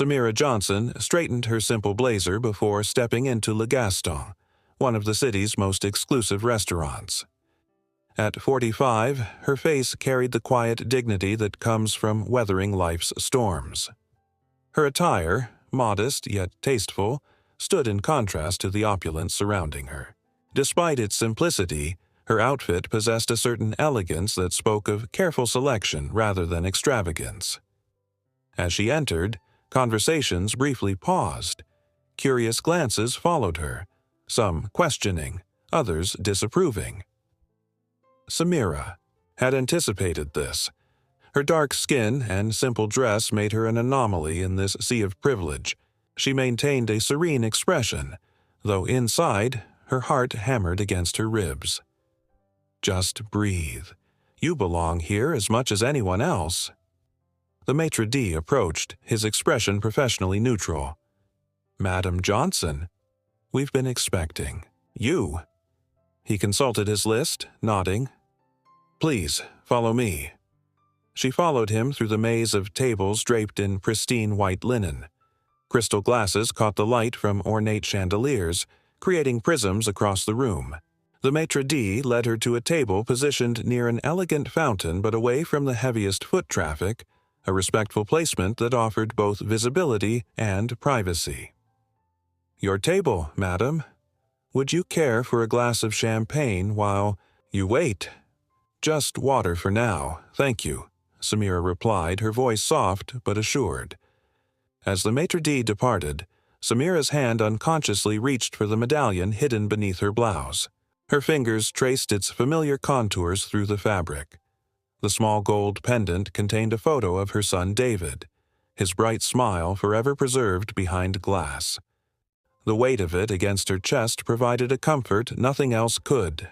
Samira Johnson straightened her simple blazer before stepping into Le Gaston, one of the city's most exclusive restaurants. At 45, her face carried the quiet dignity that comes from weathering life's storms. Her attire, modest yet tasteful, stood in contrast to the opulence surrounding her. Despite its simplicity, her outfit possessed a certain elegance that spoke of careful selection rather than extravagance. As she entered, conversations briefly paused. Curious glances followed her, some questioning, others disapproving. Samira had anticipated this. Her dark skin and simple dress made her an anomaly in this sea of privilege. She maintained a serene expression, though inside, her heart hammered against her ribs. Just breathe. You belong here as much as anyone else. The maitre d' approached, his expression professionally neutral. Madam Johnson, we've been expecting you. He consulted his list, nodding. Please, follow me. She followed him through the maze of tables draped in pristine white linen. Crystal glasses caught the light from ornate chandeliers, creating prisms across the room. The maitre d' led her to a table positioned near an elegant fountain but away from the heaviest foot traffic, a respectful placement that offered both visibility and privacy. Your table, madam. Would you care for a glass of champagne while you wait? Just water for now, thank you, Samira replied, her voice soft but assured. As the maitre d' departed, Samira's hand unconsciously reached for the medallion hidden beneath her blouse. Her fingers traced its familiar contours through the fabric. The small gold pendant contained a photo of her son David, his bright smile forever preserved behind glass. The weight of it against her chest provided a comfort nothing else could.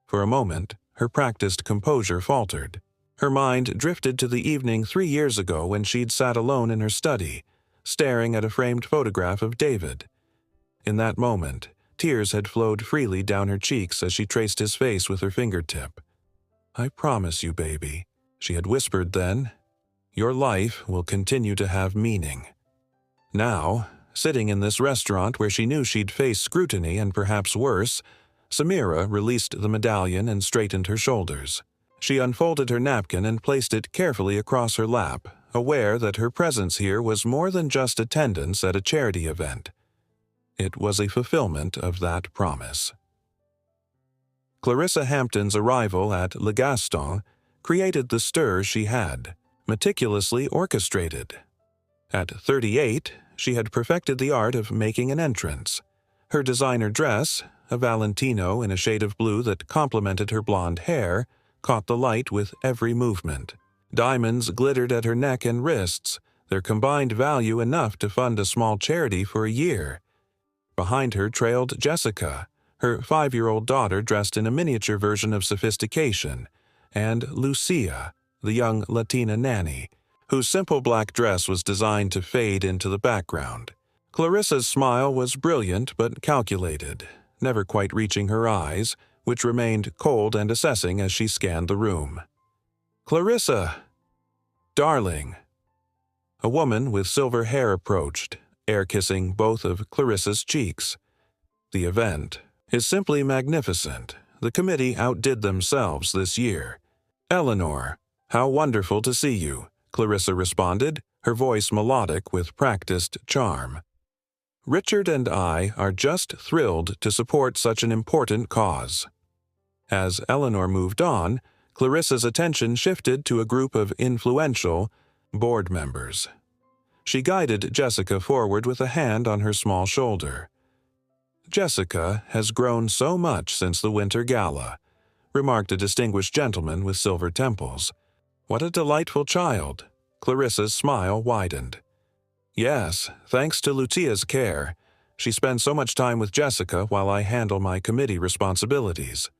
For a moment, her practiced composure faltered. Her mind drifted to the evening 3 years ago when she'd sat alone in her study, staring at a framed photograph of David. In that moment, tears had flowed freely down her cheeks as she traced his face with her fingertip. I promise you, baby, she had whispered then, your life will continue to have meaning. Now, sitting in this restaurant where she knew she'd face scrutiny and perhaps worse, Samira released the medallion and straightened her shoulders. She unfolded her napkin and placed it carefully across her lap, aware that her presence here was more than just attendance at a charity event. It was a fulfillment of that promise. Clarissa Hampton's arrival at Le Gaston created the stir she had, meticulously orchestrated. At 38, she had perfected the art of making an entrance. Her designer dress, a Valentino in a shade of blue that complemented her blonde hair, caught the light with every movement. Diamonds glittered at her neck and wrists, their combined value enough to fund a small charity for a year. Behind her trailed Jessica, her 5-year-old daughter dressed in a miniature version of sophistication, and Lucia, the young Latina nanny, whose simple black dress was designed to fade into the background. Clarissa's smile was brilliant but calculated, never quite reaching her eyes, which remained cold and assessing as she scanned the room. Clarissa! Darling! A woman with silver hair approached, air-kissing both of Clarissa's cheeks. The event is simply magnificent. The committee outdid themselves this year. Eleanor, how wonderful to see you, Clarissa responded, her voice melodic with practiced charm. Richard and I are just thrilled to support such an important cause. As Eleanor moved on, Clarissa's attention shifted to a group of influential board members. She guided Jessica forward with a hand on her small shoulder. Jessica has grown so much since the winter gala, remarked a distinguished gentleman with silver temples. What a delightful child. Clarissa's smile widened. Yes, thanks to Lucia's care. She spends so much time with Jessica while I handle my committee responsibilities.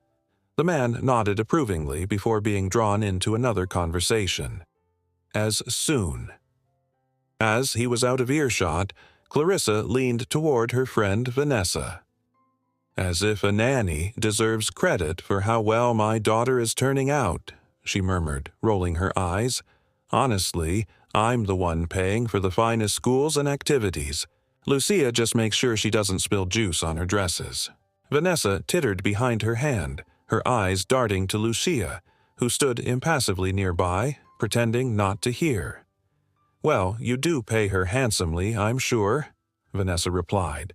The man nodded approvingly before being drawn into another conversation. As soon. As he was out of earshot, Clarissa leaned toward her friend Vanessa. As if a nanny deserves credit for how well my daughter is turning out, she murmured, rolling her eyes. Honestly, I'm the one paying for the finest schools and activities. Lucia just makes sure she doesn't spill juice on her dresses." Vanessa tittered behind her hand, her eyes darting to Lucia, who stood impassively nearby, pretending not to hear. "Well, you do pay her handsomely, I'm sure," Vanessa replied.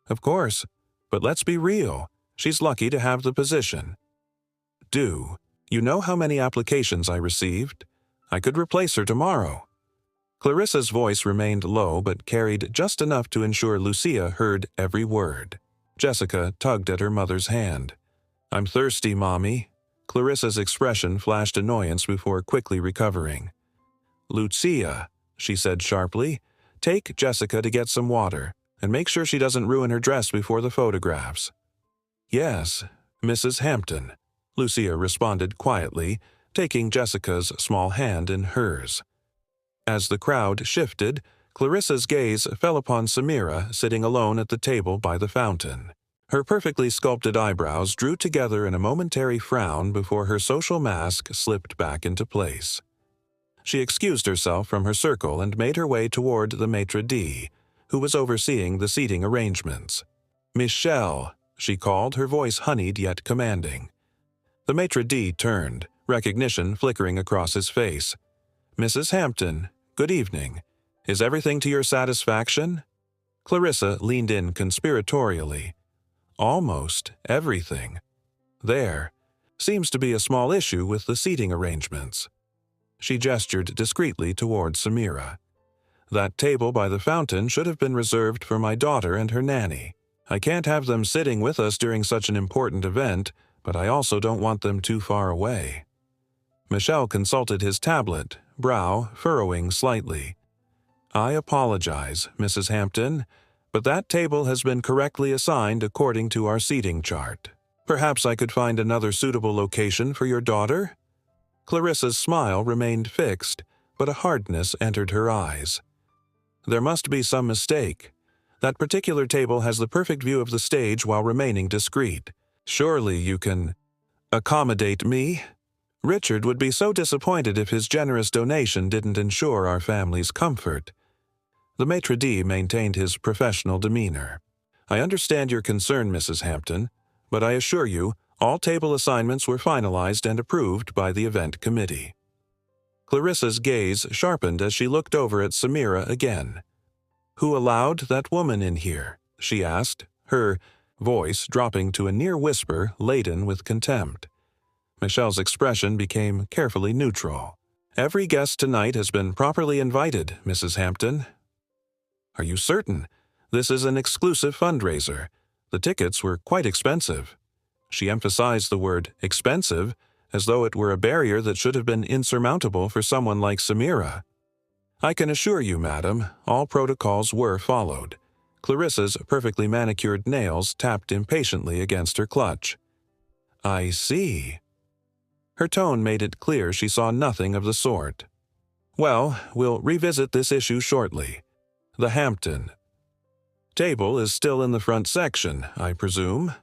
"Of course, but let's be real. She's lucky to have the position." "Do. You know how many applications I received? I could replace her tomorrow." Clarissa's voice remained low but carried just enough to ensure Lucia heard every word. Jessica tugged at her mother's hand. "I'm thirsty, Mommy." Clarissa's expression flashed annoyance before quickly recovering. "Lucia," she said sharply, "take Jessica to get some water, and make sure she doesn't ruin her dress before the photographs." "Yes, Mrs. Hampton," Lucia responded quietly, taking Jessica's small hand in hers. As the crowd shifted, Clarissa's gaze fell upon Samira sitting alone at the table by the fountain. Her perfectly sculpted eyebrows drew together in a momentary frown before her social mask slipped back into place. She excused herself from her circle and made her way toward the maitre d', who was overseeing the seating arrangements. "Michelle," she called, her voice honeyed yet commanding. The maitre d' turned, recognition flickering across his face. "Mrs. Hampton, good evening. Is everything to your satisfaction?" Clarissa leaned in conspiratorially. "Almost everything. There. Seems to be a small issue with the seating arrangements." She gestured discreetly toward Samira. "That table by the fountain should have been reserved for my daughter and her nanny. I can't have them sitting with us during such an important event, but I also don't want them too far away." Michel consulted his tablet, brow furrowing slightly. "I apologize, Mrs. Hampton, but that table has been correctly assigned according to our seating chart. Perhaps I could find another suitable location for your daughter?" Clarissa's smile remained fixed, but a hardness entered her eyes. "There must be some mistake. That particular table has the perfect view of the stage while remaining discreet. Surely you can accommodate me? Richard would be so disappointed if his generous donation didn't ensure our family's comfort." The maitre d' maintained his professional demeanor. "I understand your concern, Mrs. Hampton, but I assure you, all table assignments were finalized and approved by the event committee." Clarissa's gaze sharpened as she looked over at Samira again. "Who allowed that woman in here?" she asked, her voice dropping to a near whisper laden with contempt. Michelle's expression became carefully neutral. "Every guest tonight has been properly invited, Mrs. Hampton." "Are you certain? This is an exclusive fundraiser. The tickets were quite expensive." She emphasized the word expensive as though it were a barrier that should have been insurmountable for someone like Samira. "I can assure you, madam, all protocols were followed." Clarissa's perfectly manicured nails tapped impatiently against her clutch. "I see." Her tone made it clear she saw nothing of the sort. "Well, we'll revisit this issue shortly. The Hampton table is still in the front section, I presume?"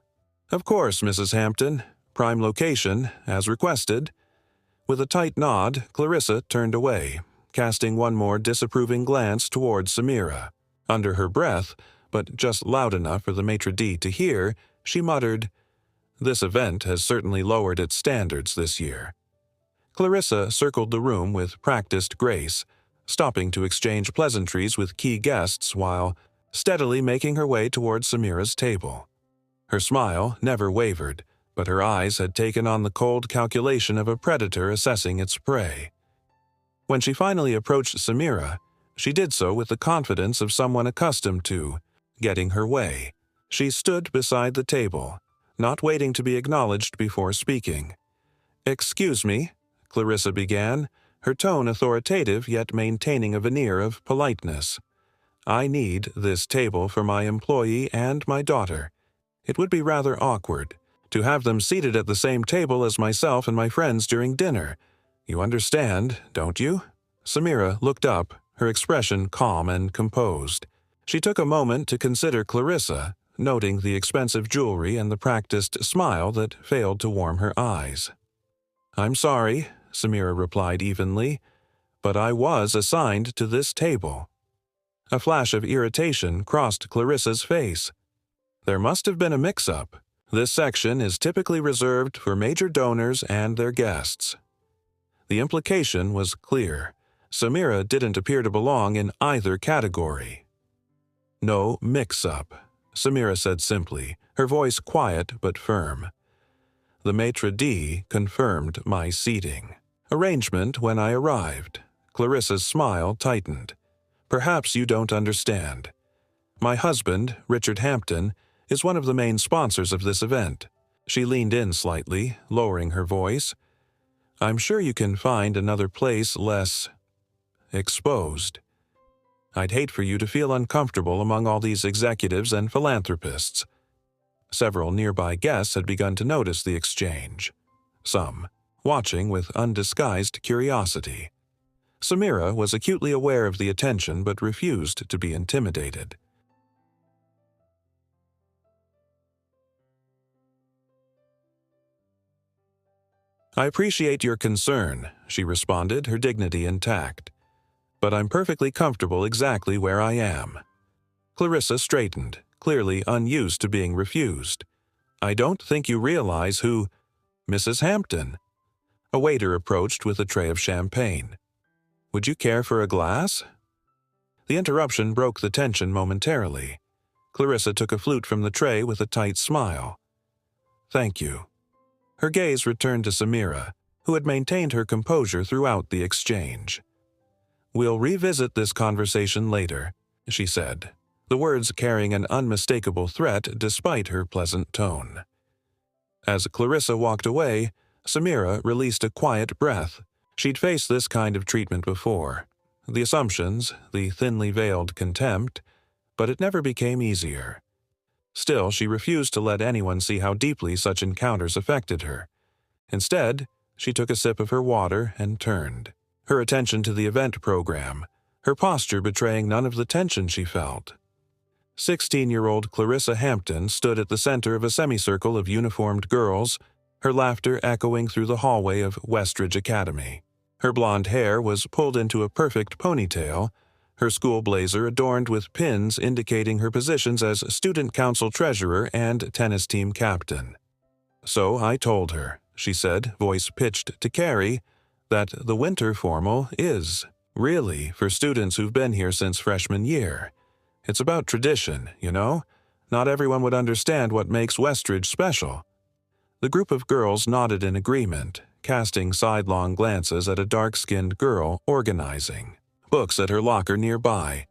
"Of course, Mrs. Hampton. Prime location, as requested." With a tight nod, Clarissa turned away, casting one more disapproving glance toward Samira. Under her breath, but just loud enough for the maitre d' to hear, she muttered, "This event has certainly lowered its standards this year." Clarissa circled the room with practiced grace, stopping to exchange pleasantries with key guests while steadily making her way toward Samira's table. Her smile never wavered, but her eyes had taken on the cold calculation of a predator assessing its prey. When she finally approached Samira, she did so with the confidence of someone accustomed to getting her way. She stood beside the table, not waiting to be acknowledged before speaking. "Excuse me," Clarissa began, her tone authoritative yet maintaining a veneer of politeness. "I need this table for my employee and my daughter. It would be rather awkward to have them seated at the same table as myself and my friends during dinner. You understand, don't you?" Samira looked up, her expression calm and composed. She took a moment to consider Clarissa, noting the expensive jewelry and the practiced smile that failed to warm her eyes. "I'm sorry," Samira replied evenly, But I was assigned to this table. A flash of irritation crossed Clarissa's face. There must have been a mix-up. This section is typically reserved for major donors and their guests. The implication was clear. Samira didn't appear to belong in either category. No mix-up, Samira said simply, her voice quiet but firm. The maitre d' confirmed my seating arrangement when I arrived. Clarissa's smile tightened. Perhaps you don't understand. My husband, Richard Hampton, is one of the main sponsors of this event. She leaned in slightly, lowering her voice. I'm sure you can find another place less exposed. I'd hate for you to feel uncomfortable among all these executives and philanthropists. Several nearby guests had begun to notice the exchange, some watching with undisguised curiosity. Samira was acutely aware of the attention but refused to be intimidated. I appreciate your concern, she responded, her dignity intact. But I'm perfectly comfortable exactly where I am. Clarissa straightened, clearly unused to being refused. I don't think you realize who— Mrs. Hampton. A waiter approached with a tray of champagne. Would you care for a glass? The interruption broke the tension momentarily. Clarissa took a flute from the tray with a tight smile. Thank you. Her gaze returned to Samira, who had maintained her composure throughout the exchange. We'll revisit this conversation later, she said, the words carrying an unmistakable threat despite her pleasant tone. As Clarissa walked away, Samira released a quiet breath. She'd faced this kind of treatment before. The assumptions, the thinly veiled contempt, but it never became easier. Still, she refused to let anyone see how deeply such encounters affected her. Instead, she took a sip of her water and turned, her attention to the event program, her posture betraying none of the tension she felt. 16-year-old Clarissa Hampton stood at the center of a semicircle of uniformed girls, her laughter echoing through the hallway of Westridge Academy. Her blonde hair was pulled into a perfect ponytail, her school blazer adorned with pins indicating her positions as student council treasurer and tennis team captain. So I told her, she said, voice pitched to Carrie, that the winter formal is really for students who've been here since freshman year. It's about tradition, you know? Not everyone would understand what makes Westridge special. The group of girls nodded in agreement, casting sidelong glances at a dark-skinned girl organizing, books at her locker nearby.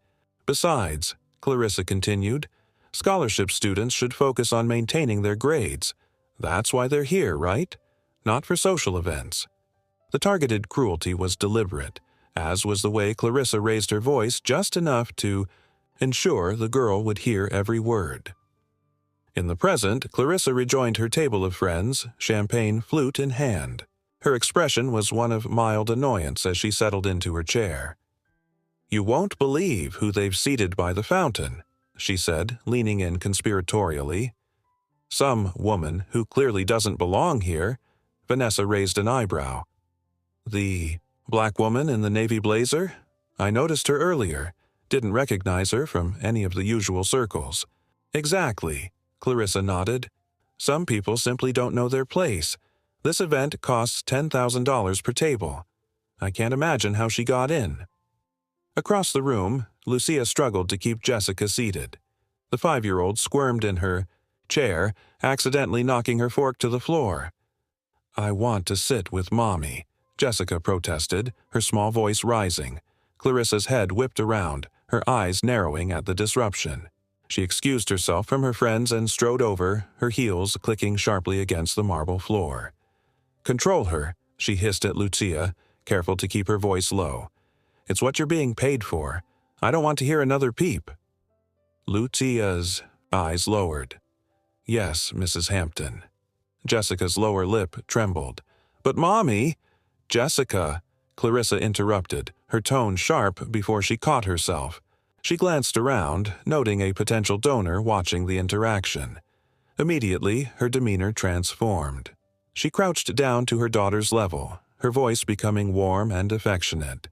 Besides, Clarissa continued, scholarship students should focus on maintaining their grades. That's why they're here, right? Not for social events. The targeted cruelty was deliberate, as was the way Clarissa raised her voice just enough to ensure the girl would hear every word. In the present, Clarissa rejoined her table of friends, champagne flute in hand. Her expression was one of mild annoyance as she settled into her chair. You won't believe who they've seated by the fountain, she said, leaning in conspiratorially. Some woman who clearly doesn't belong here. Vanessa raised an eyebrow. The black woman in the navy blazer? I noticed her earlier. Didn't recognize her from any of the usual circles. Exactly, Clarissa nodded. Some people simply don't know their place. This event costs $10,000 per table. I can't imagine how she got in. Across the room, Lucia struggled to keep Jessica seated. The 5-year-old squirmed in her chair, accidentally knocking her fork to the floor. I want to sit with Mommy, Jessica protested, her small voice rising. Clarissa's head whipped around, her eyes narrowing at the disruption. She excused herself from her friends and strode over, her heels clicking sharply against the marble floor. Control her, she hissed at Lucia, careful to keep her voice low. It's what you're being paid for. I don't want to hear another peep. Lucia's eyes lowered. Yes, Mrs. Hampton. Jessica's lower lip trembled. But Mommy— Jessica, Clarissa interrupted, her tone sharp before she caught herself. She glanced around, noting a potential donor watching the interaction. Immediately, her demeanor transformed. She crouched down to her daughter's level, her voice becoming warm and affectionate.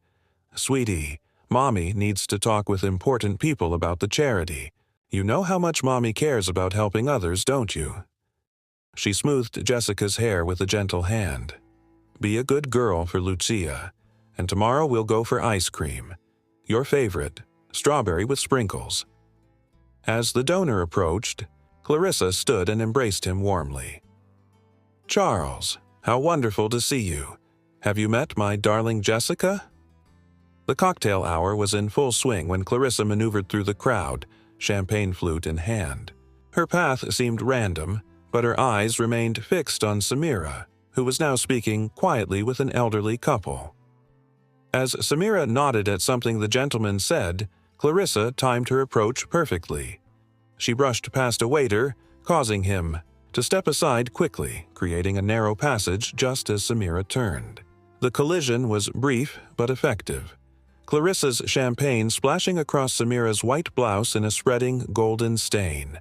"Sweetie, Mommy needs to talk with important people about the charity. You know how much Mommy cares about helping others, don't you?" She smoothed Jessica's hair with a gentle hand. "Be a good girl for Lucia, and tomorrow we'll go for ice cream. Your favorite, strawberry with sprinkles." As the donor approached, Clarissa stood and embraced him warmly. "Charles, how wonderful to see you. Have you met my darling Jessica?" The cocktail hour was in full swing when Clarissa maneuvered through the crowd, champagne flute in hand. Her path seemed random, but her eyes remained fixed on Samira, who was now speaking quietly with an elderly couple. As Samira nodded at something the gentleman said, Clarissa timed her approach perfectly. She brushed past a waiter, causing him to step aside quickly, creating a narrow passage just as Samira turned. The collision was brief but effective, Clarissa's champagne splashing across Samira's white blouse in a spreading golden stain.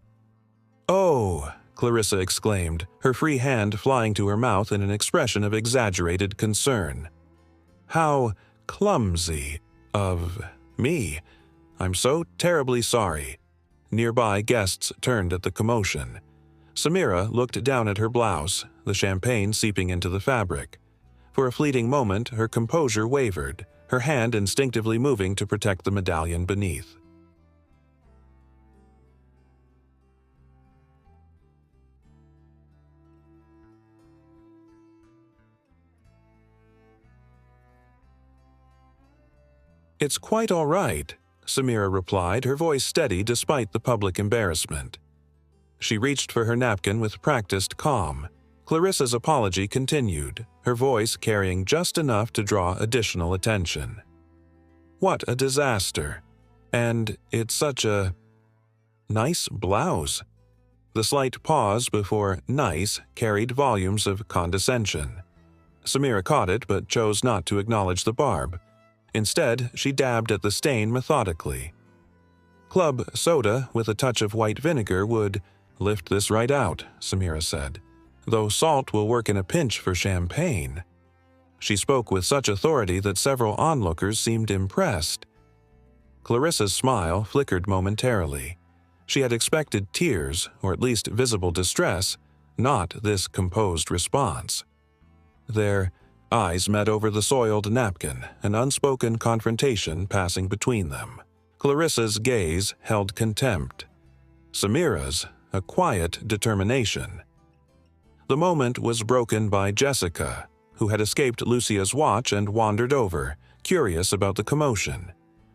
"Oh!" Clarissa exclaimed, her free hand flying to her mouth in an expression of exaggerated concern. "How clumsy of me. I'm so terribly sorry." Nearby guests turned at the commotion. Samira looked down at her blouse, the champagne seeping into the fabric. For a fleeting moment, her composure wavered, her hand instinctively moving to protect the medallion beneath. "It's quite all right," Samira replied, her voice steady despite the public embarrassment. She reached for her napkin with practiced calm. Clarissa's apology continued, her voice carrying just enough to draw additional attention. "What a disaster. And it's such a nice blouse." The slight pause before "nice" carried volumes of condescension. Samira caught it but chose not to acknowledge the barb. Instead, she dabbed at the stain methodically. "Club soda with a touch of white vinegar would lift this right out," Samira said, "though salt will work in a pinch for champagne." She spoke with such authority that several onlookers seemed impressed. Clarissa's smile flickered momentarily. She had expected tears, or at least visible distress, not this composed response. Their eyes met over the soiled napkin, an unspoken confrontation passing between them. Clarissa's gaze held contempt. Samira's, a quiet determination. The moment was broken by Jessica, who had escaped Lucia's watch and wandered over, curious about the commotion.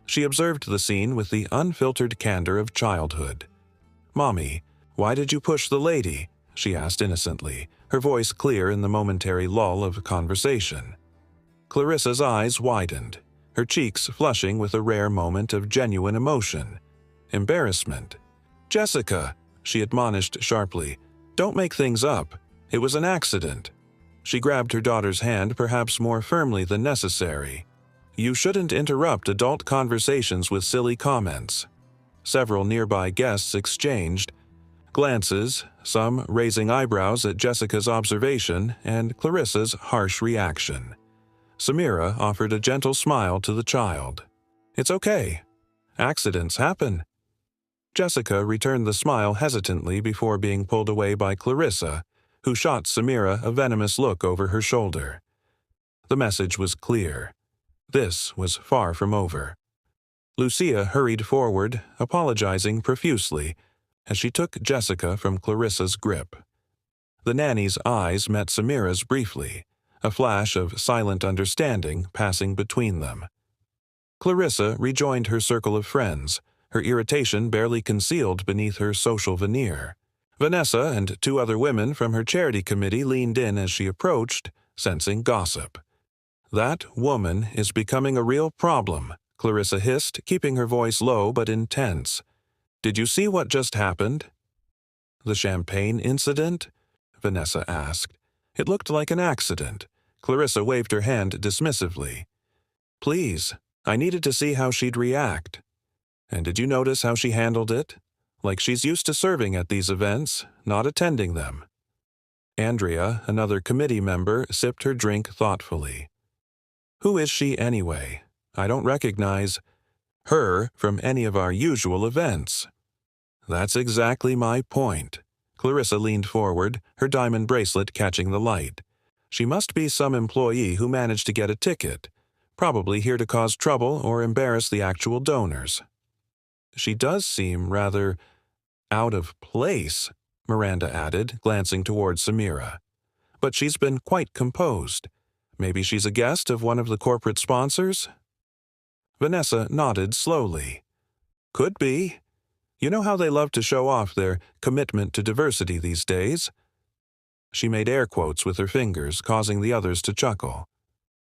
She observed the scene with the unfiltered candor of childhood. "Mommy, why did you push the lady?" she asked innocently, her voice clear in the momentary lull of conversation. Clarissa's eyes widened, her cheeks flushing with a rare moment of genuine emotion. Embarrassment. "Jessica," she admonished sharply, "don't make things up. It was an accident." She grabbed her daughter's hand perhaps more firmly than necessary. "You shouldn't interrupt adult conversations with silly comments." Several nearby guests exchanged glances, some raising eyebrows at Jessica's observation and Clarissa's harsh reaction. Samira offered a gentle smile to the child. "It's okay. Accidents happen." Jessica returned the smile hesitantly before being pulled away by Clarissa, who shot Samira a venomous look over her shoulder. The message was clear. This was far from over. Lucia hurried forward, apologizing profusely, as she took Jessica from Clarissa's grip. The nanny's eyes met Samira's briefly, a flash of silent understanding passing between them. Clarissa rejoined her circle of friends, her irritation barely concealed beneath her social veneer. Vanessa and two other women from her charity committee leaned in as she approached, sensing gossip. "That woman is becoming a real problem," Clarissa hissed, keeping her voice low but intense. "Did you see what just happened?" "The champagne incident?" Vanessa asked. It looked like an accident. Clarissa waved her hand dismissively. "Please, I needed to see how she'd react." "And did you notice how she handled it? Like she's used to serving at these events, not attending them." Andrea, another committee member, sipped her drink thoughtfully. "Who is she anyway? I don't recognize her from any of our usual events." "That's exactly my point." Clarissa leaned forward, her diamond bracelet catching the light. "She must be some employee who managed to get a ticket, probably here to cause trouble or embarrass the actual donors." "She does seem rather out of place," Miranda added, glancing towards Samira. "But she's been quite composed. Maybe she's a guest of one of the corporate sponsors?" Vanessa nodded slowly. "Could be. You know how they love to show off their commitment to diversity these days?" She made air quotes with her fingers, causing the others to chuckle.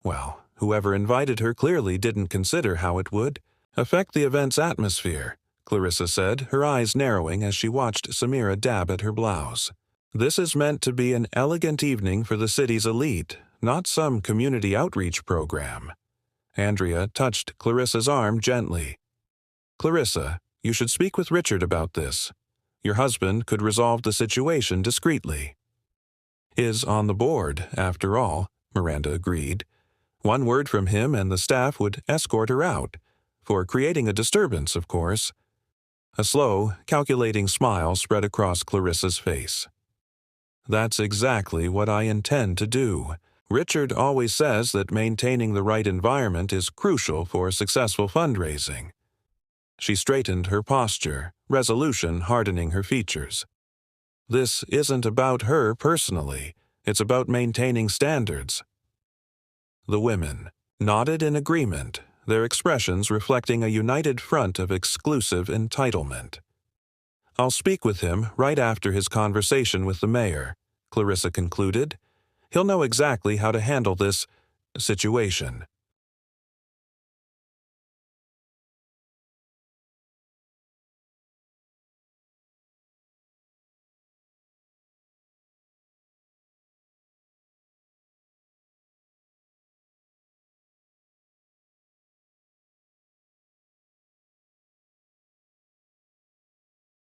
Well, whoever invited her clearly didn't consider how it would affect the event's atmosphere, Clarissa said, her eyes narrowing as she watched Samira dab at her blouse. "This is meant to be an elegant evening for the city's elite, not some community outreach program." Andrea touched Clarissa's arm gently. "Clarissa, you should speak with Richard about this. Your husband could resolve the situation discreetly." "Is on the board, after all," Miranda agreed. "One word from him and the staff would escort her out. For creating a disturbance, of course." A slow, calculating smile spread across Clarissa's face. "That's exactly what I intend to do. Richard always says that maintaining the right environment is crucial for successful fundraising." She straightened her posture, resolution hardening her features. "This isn't about her personally. It's about maintaining standards." The women nodded in agreement, their expressions reflecting a united front of exclusive entitlement. "I'll speak with him right after his conversation with the mayor," Clarissa concluded. "He'll know exactly how to handle this situation."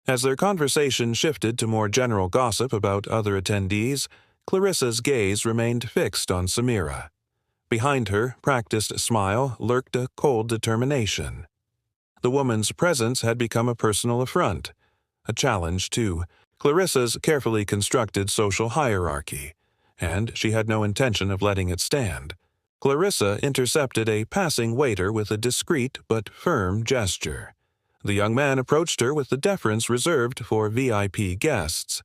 As their conversation shifted to more general gossip about other attendees, Clarissa's gaze remained fixed on Samira. Behind her practiced smile lurked a cold determination. The woman's presence had become a personal affront, a challenge to Clarissa's carefully constructed social hierarchy, and she had no intention of letting it stand. Clarissa intercepted a passing waiter with a discreet but firm gesture. The young man approached her with the deference reserved for VIP guests.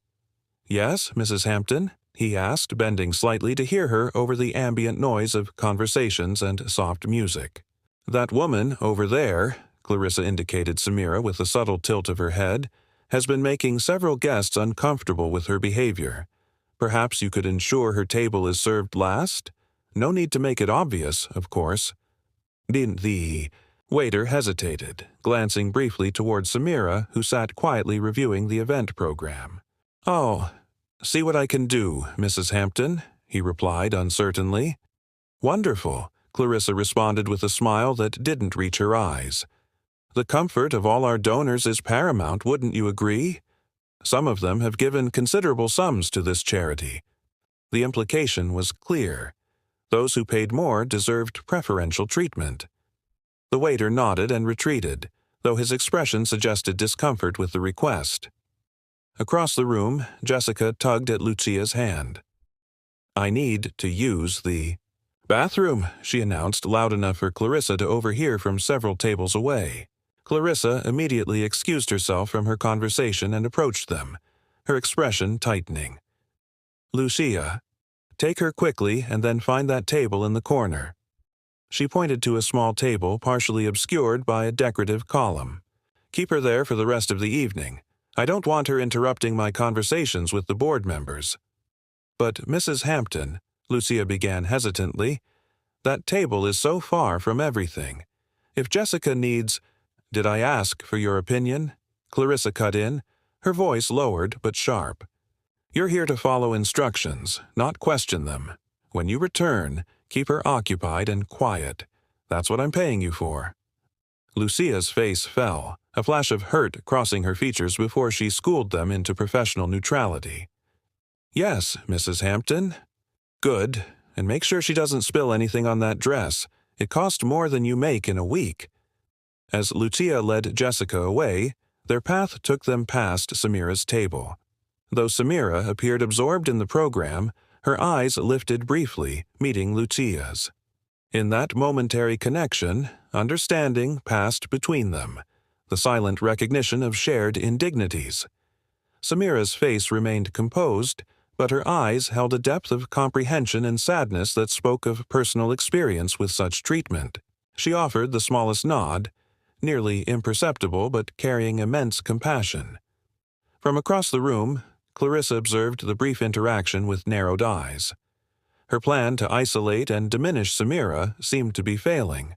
"Yes, Mrs. Hampton?" he asked, bending slightly to hear her over the ambient noise of conversations and soft music. "That woman over there," Clarissa indicated Samira with a subtle tilt of her head, "has been making several guests uncomfortable with her behavior. Perhaps you could ensure her table is served last? No need to make it obvious, of course." The waiter hesitated, glancing briefly toward Samira, who sat quietly reviewing the event program. "Oh, see what I can do, Mrs. Hampton," he replied uncertainly. "Wonderful," Clarissa responded with a smile that didn't reach her eyes. "The comfort of all our donors is paramount, wouldn't you agree? Some of them have given considerable sums to this charity." The implication was clear. Those who paid more deserved preferential treatment. The waiter nodded and retreated, though his expression suggested discomfort with the request. Across the room, Jessica tugged at Lucia's hand. "I need to use the bathroom," she announced loud enough for Clarissa to overhear from several tables away. Clarissa immediately excused herself from her conversation and approached them, her expression tightening. "Lucia, take her quickly and then find that table in the corner." She pointed to a small table partially obscured by a decorative column. "Keep her there for the rest of the evening. I don't want her interrupting my conversations with the board members." "But, Mrs. Hampton," Lucia began hesitantly, "that table is so far from everything. If Jessica needs—" "Did I ask for your opinion?" Clarissa cut in, her voice lowered but sharp. "You're here to follow instructions, not question them. When you return, keep her occupied and quiet. That's what I'm paying you for." Lucia's face fell, a flash of hurt crossing her features before she schooled them into professional neutrality. "Yes, Mrs. Hampton." "Good, and make sure she doesn't spill anything on that dress. It cost more than you make in a week." As Lucia led Jessica away, their path took them past Samira's table. Though Samira appeared absorbed in the program, her eyes lifted briefly, meeting Lucia's. In that momentary connection, understanding passed between them, the silent recognition of shared indignities. Samira's face remained composed, but her eyes held a depth of comprehension and sadness that spoke of personal experience with such treatment. She offered the smallest nod, nearly imperceptible but carrying immense compassion. From across the room, Clarissa observed the brief interaction with narrowed eyes. Her plan to isolate and diminish Samira seemed to be failing.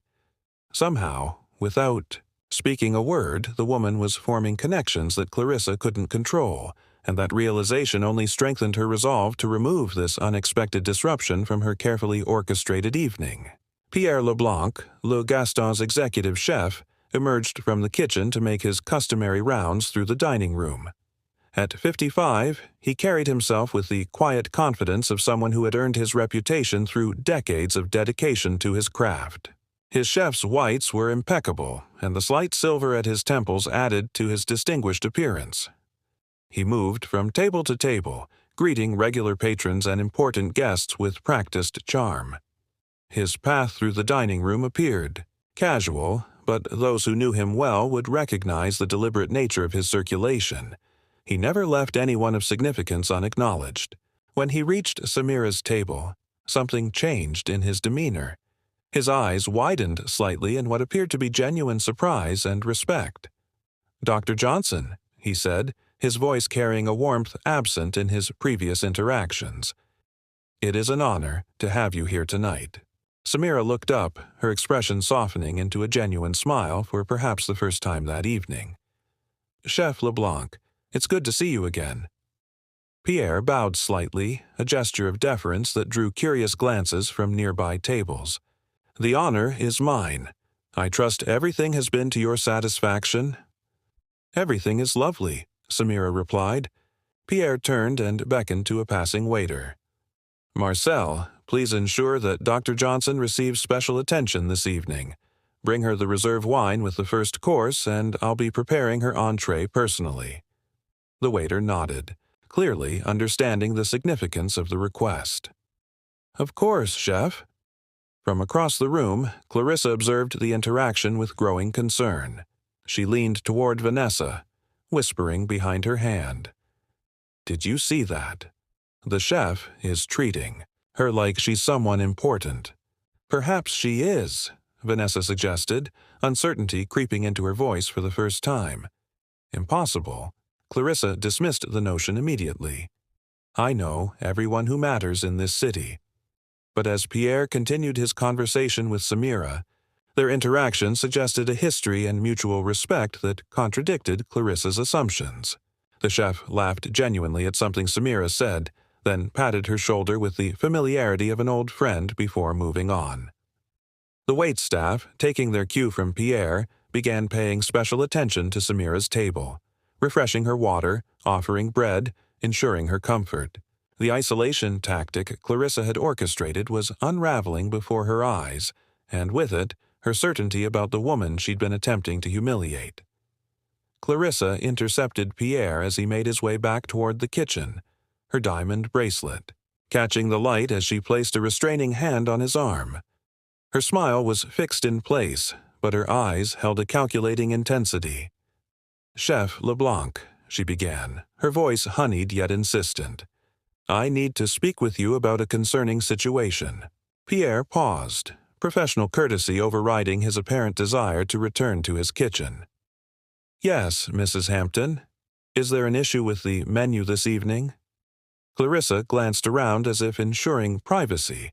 Somehow, without speaking a word, the woman was forming connections that Clarissa couldn't control, and that realization only strengthened her resolve to remove this unexpected disruption from her carefully orchestrated evening. Pierre Leblanc, Le Gaston's executive chef, emerged from the kitchen to make his customary rounds through the dining room. At 55, he carried himself with the quiet confidence of someone who had earned his reputation through decades of dedication to his craft. His chef's whites were impeccable, and the slight silver at his temples added to his distinguished appearance. He moved from table to table, greeting regular patrons and important guests with practiced charm. His path through the dining room appeared casual, but those who knew him well would recognize the deliberate nature of his circulation. He never left anyone of significance unacknowledged. When he reached Samira's table, something changed in his demeanor. His eyes widened slightly in what appeared to be genuine surprise and respect. "Dr. Johnson," he said, his voice carrying a warmth absent in his previous interactions. "It is an honor to have you here tonight." Samira looked up, her expression softening into a genuine smile for perhaps the first time that evening. "Chef Leblanc, it's good to see you again." Pierre bowed slightly, a gesture of deference that drew curious glances from nearby tables. "The honor is mine. I trust everything has been to your satisfaction?" "Everything is lovely," Samira replied. Pierre turned and beckoned to a passing waiter. "Marcel, please ensure that Dr. Johnson receives special attention this evening. Bring her the reserve wine with the first course, and I'll be preparing her entree personally." The waiter nodded, clearly understanding the significance of the request. "Of course, chef." From across the room, Clarissa observed the interaction with growing concern. She leaned toward Vanessa, whispering behind her hand. "Did you see that? The chef is treating her like she's someone important." "Perhaps she is," Vanessa suggested, uncertainty creeping into her voice for the first time. "Impossible." Clarissa dismissed the notion immediately. "I know everyone who matters in this city." But as Pierre continued his conversation with Samira, their interaction suggested a history and mutual respect that contradicted Clarissa's assumptions. The chef laughed genuinely at something Samira said, then patted her shoulder with the familiarity of an old friend before moving on. The waitstaff, taking their cue from Pierre, began paying special attention to Samira's table, refreshing her water, offering bread, ensuring her comfort. The isolation tactic Clarissa had orchestrated was unraveling before her eyes, and with it, her certainty about the woman she'd been attempting to humiliate. Clarissa intercepted Pierre as he made his way back toward the kitchen, her diamond bracelet, catching the light as she placed a restraining hand on his arm. Her smile was fixed in place, but her eyes held a calculating intensity. "Chef Leblanc," she began, her voice honeyed yet insistent. "I need to speak with you about a concerning situation." Pierre paused, professional courtesy overriding his apparent desire to return to his kitchen. "Yes, Mrs. Hampton. Is there an issue with the menu this evening?" Clarissa glanced around as if ensuring privacy,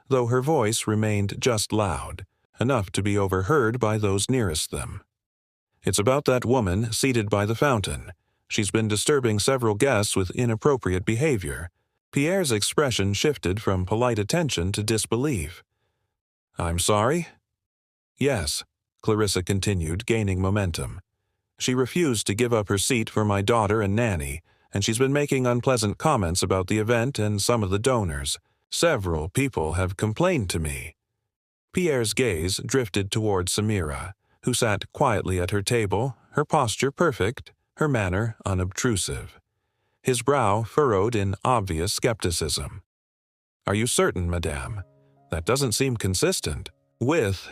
though her voice remained just loud, enough to be overheard by those nearest them. "It's about that woman seated by the fountain. She's been disturbing several guests with inappropriate behavior." Pierre's expression shifted from polite attention to disbelief. "I'm sorry?" "Yes," Clarissa continued, gaining momentum. "She refused to give up her seat for my daughter and nanny, and she's been making unpleasant comments about the event and some of the donors. Several people have complained to me." Pierre's gaze drifted toward Samira, who sat quietly at her table, her posture perfect, her manner unobtrusive. His brow furrowed in obvious skepticism. "Are you certain, madame? That doesn't seem consistent with—"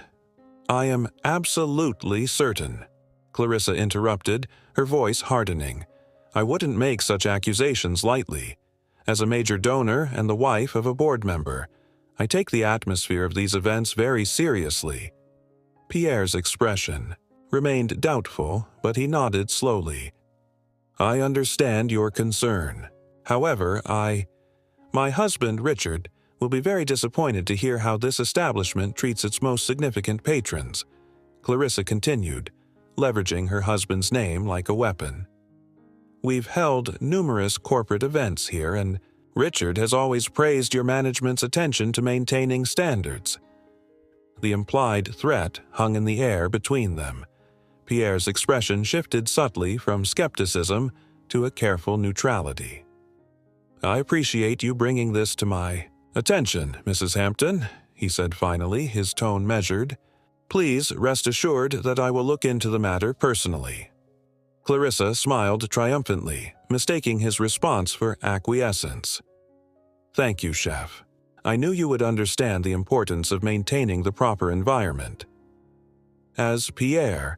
"I am absolutely certain," Clarissa interrupted, her voice hardening. "I wouldn't make such accusations lightly. As a major donor and the wife of a board member, I take the atmosphere of these events very seriously." Pierre's expression remained doubtful, but he nodded slowly. "I understand your concern. However, my husband, Richard, will be very disappointed to hear how this establishment treats its most significant patrons," Clarissa continued, leveraging her husband's name like a weapon. "We've held numerous corporate events here, and Richard has always praised your management's attention to maintaining standards." The implied threat hung in the air between them. Pierre's expression shifted subtly from skepticism to a careful neutrality. "I appreciate you bringing this to my attention, Mrs. Hampton," he said finally, his tone measured. "Please rest assured that I will look into the matter personally." Clarissa smiled triumphantly, mistaking his response for acquiescence. "Thank you, Chef. I knew you would understand the importance of maintaining the proper environment." As Pierre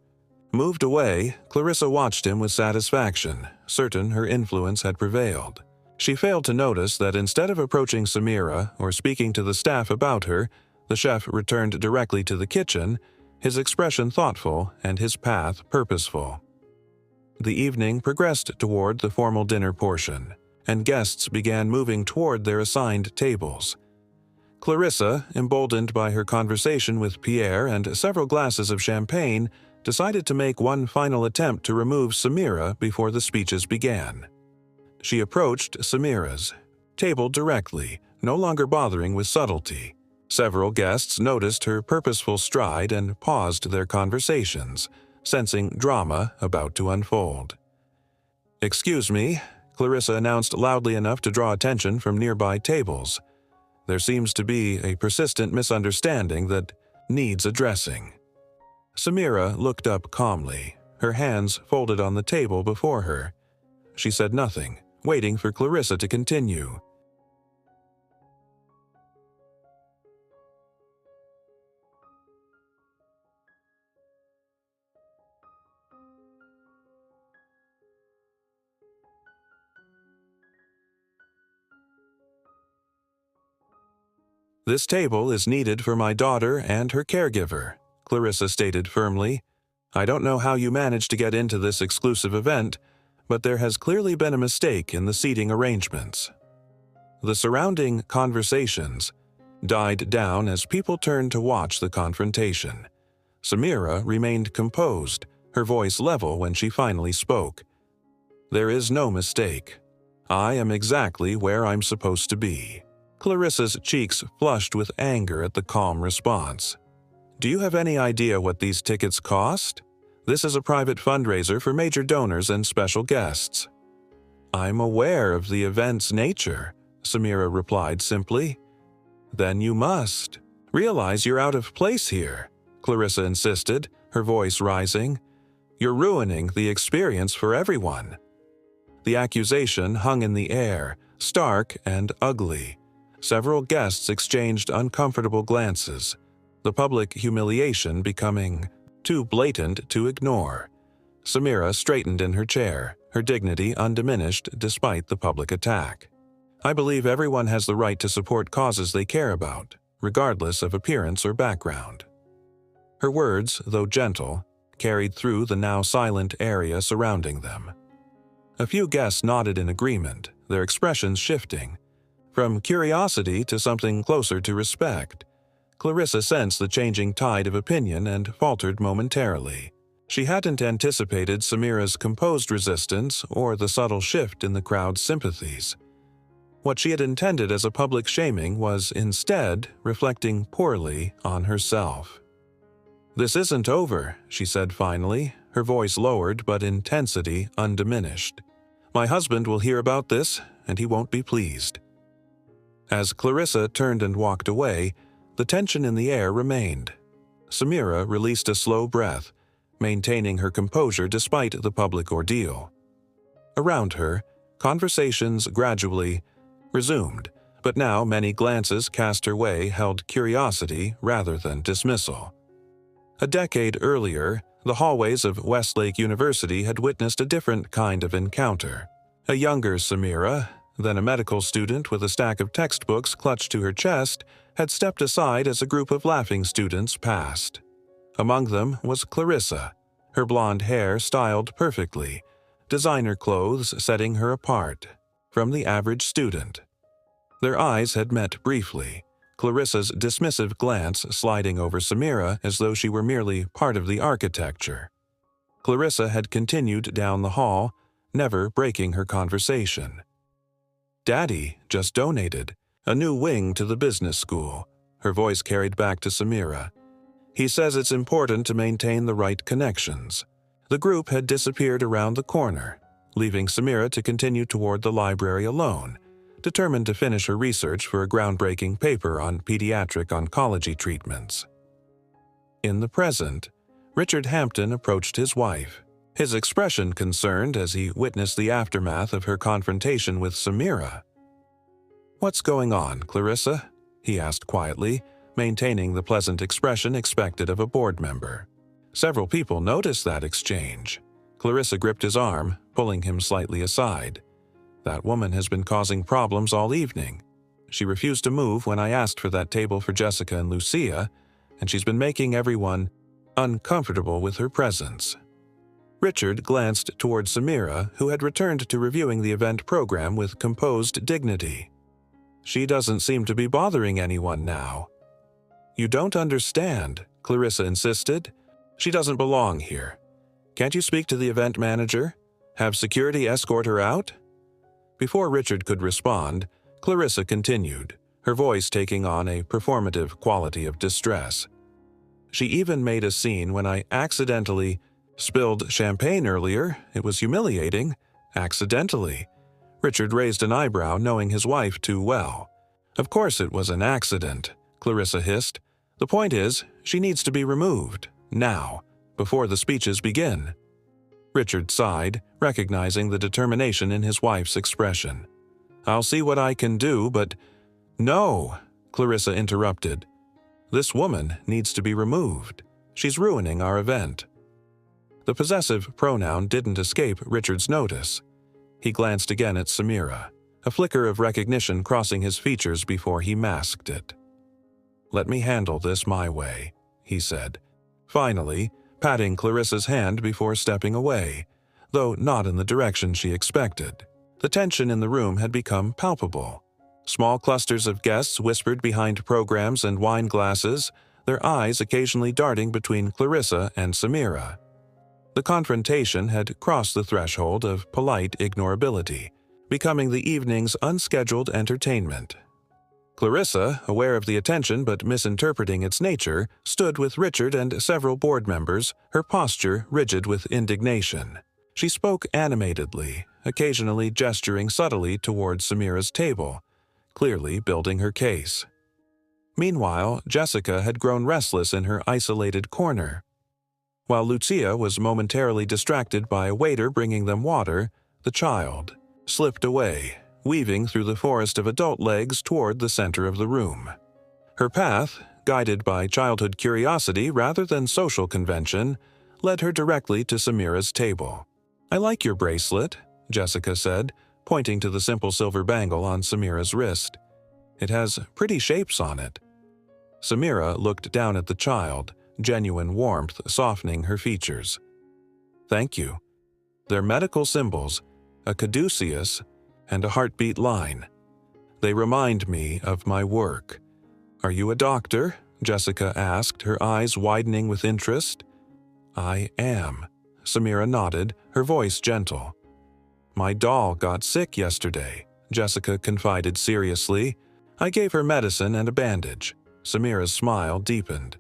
moved away, Clarissa watched him with satisfaction, certain her influence had prevailed. She failed to notice that instead of approaching Samira or speaking to the staff about her, the chef returned directly to the kitchen, his expression thoughtful and his path purposeful. The evening progressed toward the formal dinner portion, and guests began moving toward their assigned tables. Clarissa, emboldened by her conversation with Pierre and several glasses of champagne, decided to make one final attempt to remove Samira before the speeches began. She approached Samira's table directly, no longer bothering with subtlety. Several guests noticed her purposeful stride and paused their conversations, sensing drama about to unfold. "Excuse me," Clarissa announced loudly enough to draw attention from nearby tables. "There seems to be a persistent misunderstanding that needs addressing." Samira looked up calmly, her hands folded on the table before her. She said nothing, waiting for Clarissa to continue. "This table is needed for my daughter and her caregiver," Clarissa stated firmly. "I don't know how you managed to get into this exclusive event, but there has clearly been a mistake in the seating arrangements." The surrounding conversations died down as people turned to watch the confrontation. Samira remained composed, her voice level when she finally spoke. "There is no mistake. I am exactly where I'm supposed to be." Clarissa's cheeks flushed with anger at the calm response. "Do you have any idea what these tickets cost? This is a private fundraiser for major donors and special guests." "I'm aware of the event's nature," Samira replied simply. "Then you must realize you're out of place here," Clarissa insisted, her voice rising. "You're ruining the experience for everyone." The accusation hung in the air, stark and ugly. Several guests exchanged uncomfortable glances, the public humiliation becoming too blatant to ignore. Samira straightened in her chair, her dignity undiminished despite the public attack. "I believe everyone has the right to support causes they care about, regardless of appearance or background." Her words, though gentle, carried through the now silent area surrounding them. A few guests nodded in agreement, their expressions shifting from curiosity to something closer to respect. Clarissa sensed the changing tide of opinion and faltered momentarily. She hadn't anticipated Samira's composed resistance or the subtle shift in the crowd's sympathies. What she had intended as a public shaming was instead reflecting poorly on herself. "This isn't over," she said finally, her voice lowered but intensity undiminished. "My husband will hear about this, and he won't be pleased." As Clarissa turned and walked away, The tension in the air remained. Samira released a slow breath, maintaining her composure despite the public ordeal. Around her, conversations gradually resumed, but now many glances cast her way held curiosity rather than dismissal. A decade earlier, the hallways of Westlake University had witnessed a different kind of encounter. A younger Samira, then a medical student with a stack of textbooks clutched to her chest, had stepped aside as a group of laughing students passed. Among them was Clarissa, her blonde hair styled perfectly, designer clothes setting her apart from the average student. Their eyes had met briefly, Clarissa's dismissive glance sliding over Samira as though she were merely part of the architecture. Clarissa had continued down the hall, never breaking her conversation. "Daddy just donated a new wing to the business school," her voice carried back to Samira. "He says it's important to maintain the right connections." The group had disappeared around the corner, leaving Samira to continue toward the library alone, determined to finish her research for a groundbreaking paper on pediatric oncology treatments. In the present, Richard Hampton approached his wife, his expression concerned as he witnessed the aftermath of her confrontation with Samira. "What's going on, Clarissa?" he asked quietly, maintaining the pleasant expression expected of a board member. Several people noticed that exchange. Clarissa gripped his arm, pulling him slightly aside. "That woman has been causing problems all evening. She refused to move when I asked for that table for Jessica and Lucia, and she's been making everyone uncomfortable with her presence." Richard glanced toward Samira, who had returned to reviewing the event program with composed dignity. "She doesn't seem to be bothering anyone now." "You don't understand," Clarissa insisted. "She doesn't belong here. Can't you speak to the event manager? Have security escort her out?" Before Richard could respond, Clarissa continued, her voice taking on a performative quality of distress. "She even made a scene when I accidentally spilled champagne earlier. It was humiliating. Accidentally." Richard raised an eyebrow, knowing his wife too well. "Of course it was an accident," Clarissa hissed. "The point is, she needs to be removed. Now, before the speeches begin." Richard sighed, recognizing the determination in his wife's expression. "I'll see what I can do, but—" "No," Clarissa interrupted. "This woman needs to be removed. She's ruining our event." The possessive pronoun didn't escape Richard's notice. He glanced again at Samira, a flicker of recognition crossing his features before he masked it. "Let me handle this my way," he said, finally patting Clarissa's hand before stepping away, though not in the direction she expected. The tension in the room had become palpable. Small clusters of guests whispered behind programs and wine glasses, their eyes occasionally darting between Clarissa and Samira. The confrontation had crossed the threshold of polite ignorability, becoming the evening's unscheduled entertainment. Clarissa, aware of the attention but misinterpreting its nature, stood with Richard and several board members, her posture rigid with indignation. She spoke animatedly, occasionally gesturing subtly toward Samira's table, clearly building her case. Meanwhile, Jessica had grown restless in her isolated corner. While Lucia was momentarily distracted by a waiter bringing them water, the child slipped away, weaving through the forest of adult legs toward the center of the room. Her path, guided by childhood curiosity rather than social convention, led her directly to Samira's table. "I like your bracelet," Jessica said, pointing to the simple silver bangle on Samira's wrist. "It has pretty shapes on it." Samira looked down at the child, genuine warmth softening her features. "Thank you. They're medical symbols, a caduceus, and a heartbeat line. They remind me of my work." "Are you a doctor?" Jessica asked, her eyes widening with interest. "I am," Samira nodded, her voice gentle. "My doll got sick yesterday," Jessica confided seriously. "I gave her medicine and a bandage." Samira's smile deepened.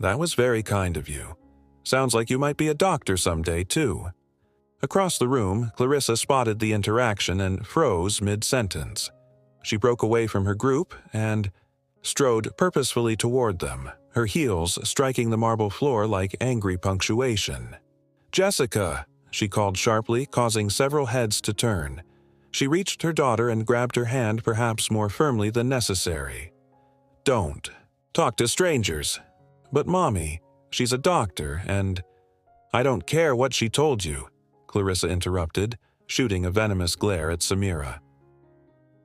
"That was very kind of you. Sounds like you might be a doctor someday, too." Across the room, Clarissa spotted the interaction and froze mid-sentence. She broke away from her group and strode purposefully toward them, her heels striking the marble floor like angry punctuation. "Jessica!" she called sharply, causing several heads to turn. She reached her daughter and grabbed her hand perhaps more firmly than necessary. "Don't talk to strangers." "But Mommy, she's a doctor and—" "I don't care what she told you," Clarissa interrupted, shooting a venomous glare at Samira.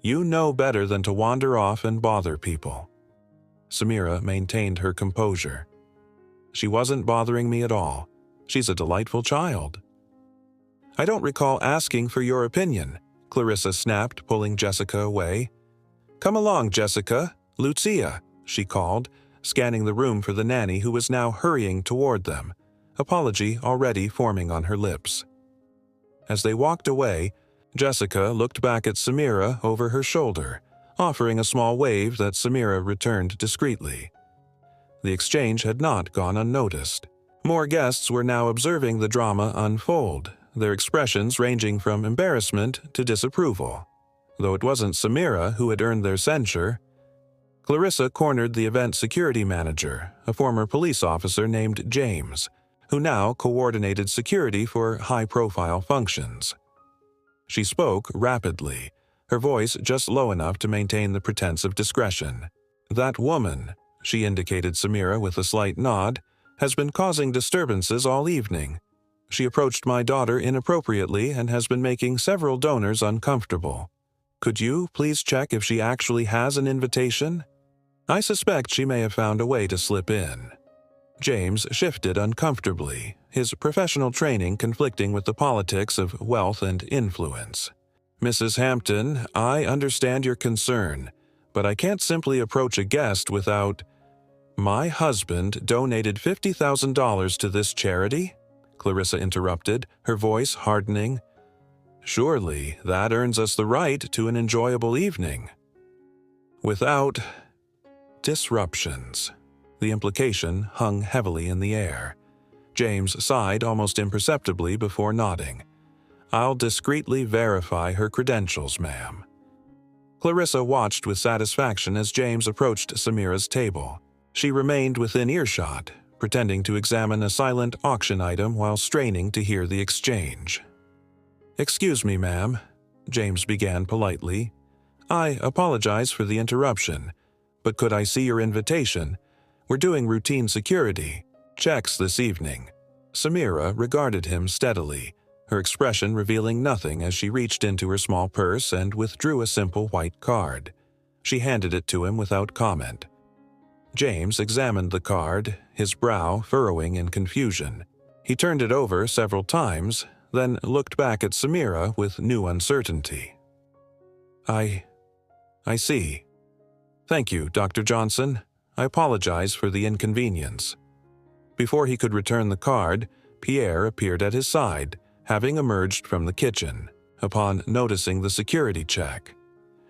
"You know better than to wander off and bother people." Samira maintained her composure. "She wasn't bothering me at all. She's a delightful child." "I don't recall asking for your opinion," Clarissa snapped, pulling Jessica away. "Come along, Jessica. Lucia," she called, scanning the room for the nanny who was now hurrying toward them, apology already forming on her lips. As they walked away, Jessica looked back at Samira over her shoulder, offering a small wave that Samira returned discreetly. The exchange had not gone unnoticed. More guests were now observing the drama unfold, their expressions ranging from embarrassment to disapproval. Though it wasn't Samira who had earned their censure, Clarissa cornered the event security manager, a former police officer named James, who now coordinated security for high-profile functions. She spoke rapidly, her voice just low enough to maintain the pretense of discretion. "That woman," she indicated Samira with a slight nod, "has been causing disturbances all evening. She approached my daughter inappropriately and has been making several donors uncomfortable. Could you please check if she actually has an invitation? I suspect she may have found a way to slip in." James shifted uncomfortably, his professional training conflicting with the politics of wealth and influence. "Mrs. Hampton, I understand your concern, but I can't simply approach a guest without—" "My husband donated $50,000 to this charity?" Clarissa interrupted, her voice hardening. "Surely that earns us the right to an enjoyable evening." "Without disruptions." The implication hung heavily in the air. James sighed almost imperceptibly before nodding. "I'll discreetly verify her credentials, ma'am." Clarissa watched with satisfaction as James approached Samira's table. She remained within earshot, pretending to examine a silent auction item while straining to hear the exchange. "Excuse me, ma'am," James began politely. "I apologize for the interruption, but could I see your invitation? We're doing routine security checks this evening." Samira regarded him steadily, her expression revealing nothing as she reached into her small purse and withdrew a simple white card. She handed it to him without comment. James examined the card, his brow furrowing in confusion. He turned it over several times, then looked back at Samira with new uncertainty. I see. Thank you, Dr. Johnson. I apologize for the inconvenience." Before he could return the card, Pierre appeared at his side, having emerged from the kitchen, upon noticing the security check.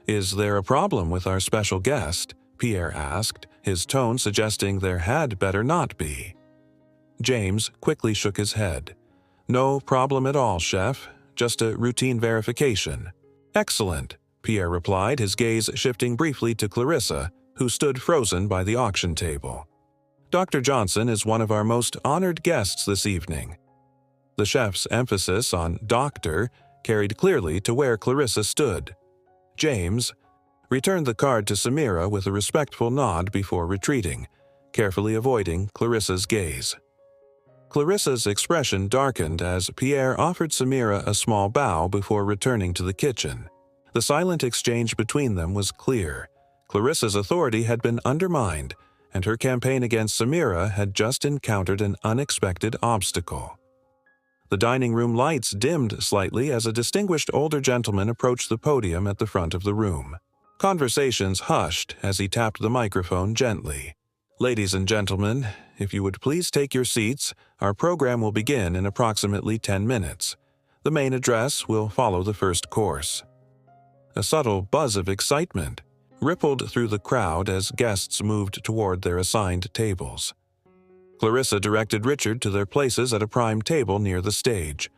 "Is there a problem with our special guest?" Pierre asked, his tone suggesting there had better not be. James quickly shook his head. "No problem at all, chef. Just a routine verification." "Excellent," Pierre replied, his gaze shifting briefly to Clarissa, who stood frozen by the auction table. "Dr. Johnson is one of our most honored guests this evening." The chef's emphasis on "doctor" carried clearly to where Clarissa stood. James returned the card to Samira with a respectful nod before retreating, carefully avoiding Clarissa's gaze. Clarissa's expression darkened as Pierre offered Samira a small bow before returning to the kitchen. The silent exchange between them was clear. Clarissa's authority had been undermined, and her campaign against Samira had just encountered an unexpected obstacle. The dining room lights dimmed slightly as a distinguished older gentleman approached the podium at the front of the room. Conversations hushed as he tapped the microphone gently. "Ladies and gentlemen, if you would please take your seats, our program will begin in approximately 10 minutes. The main address will follow the first course." A subtle buzz of excitement rippled through the crowd as guests moved toward their assigned tables. Clarissa directed Richard to their places at a prime table near the stage,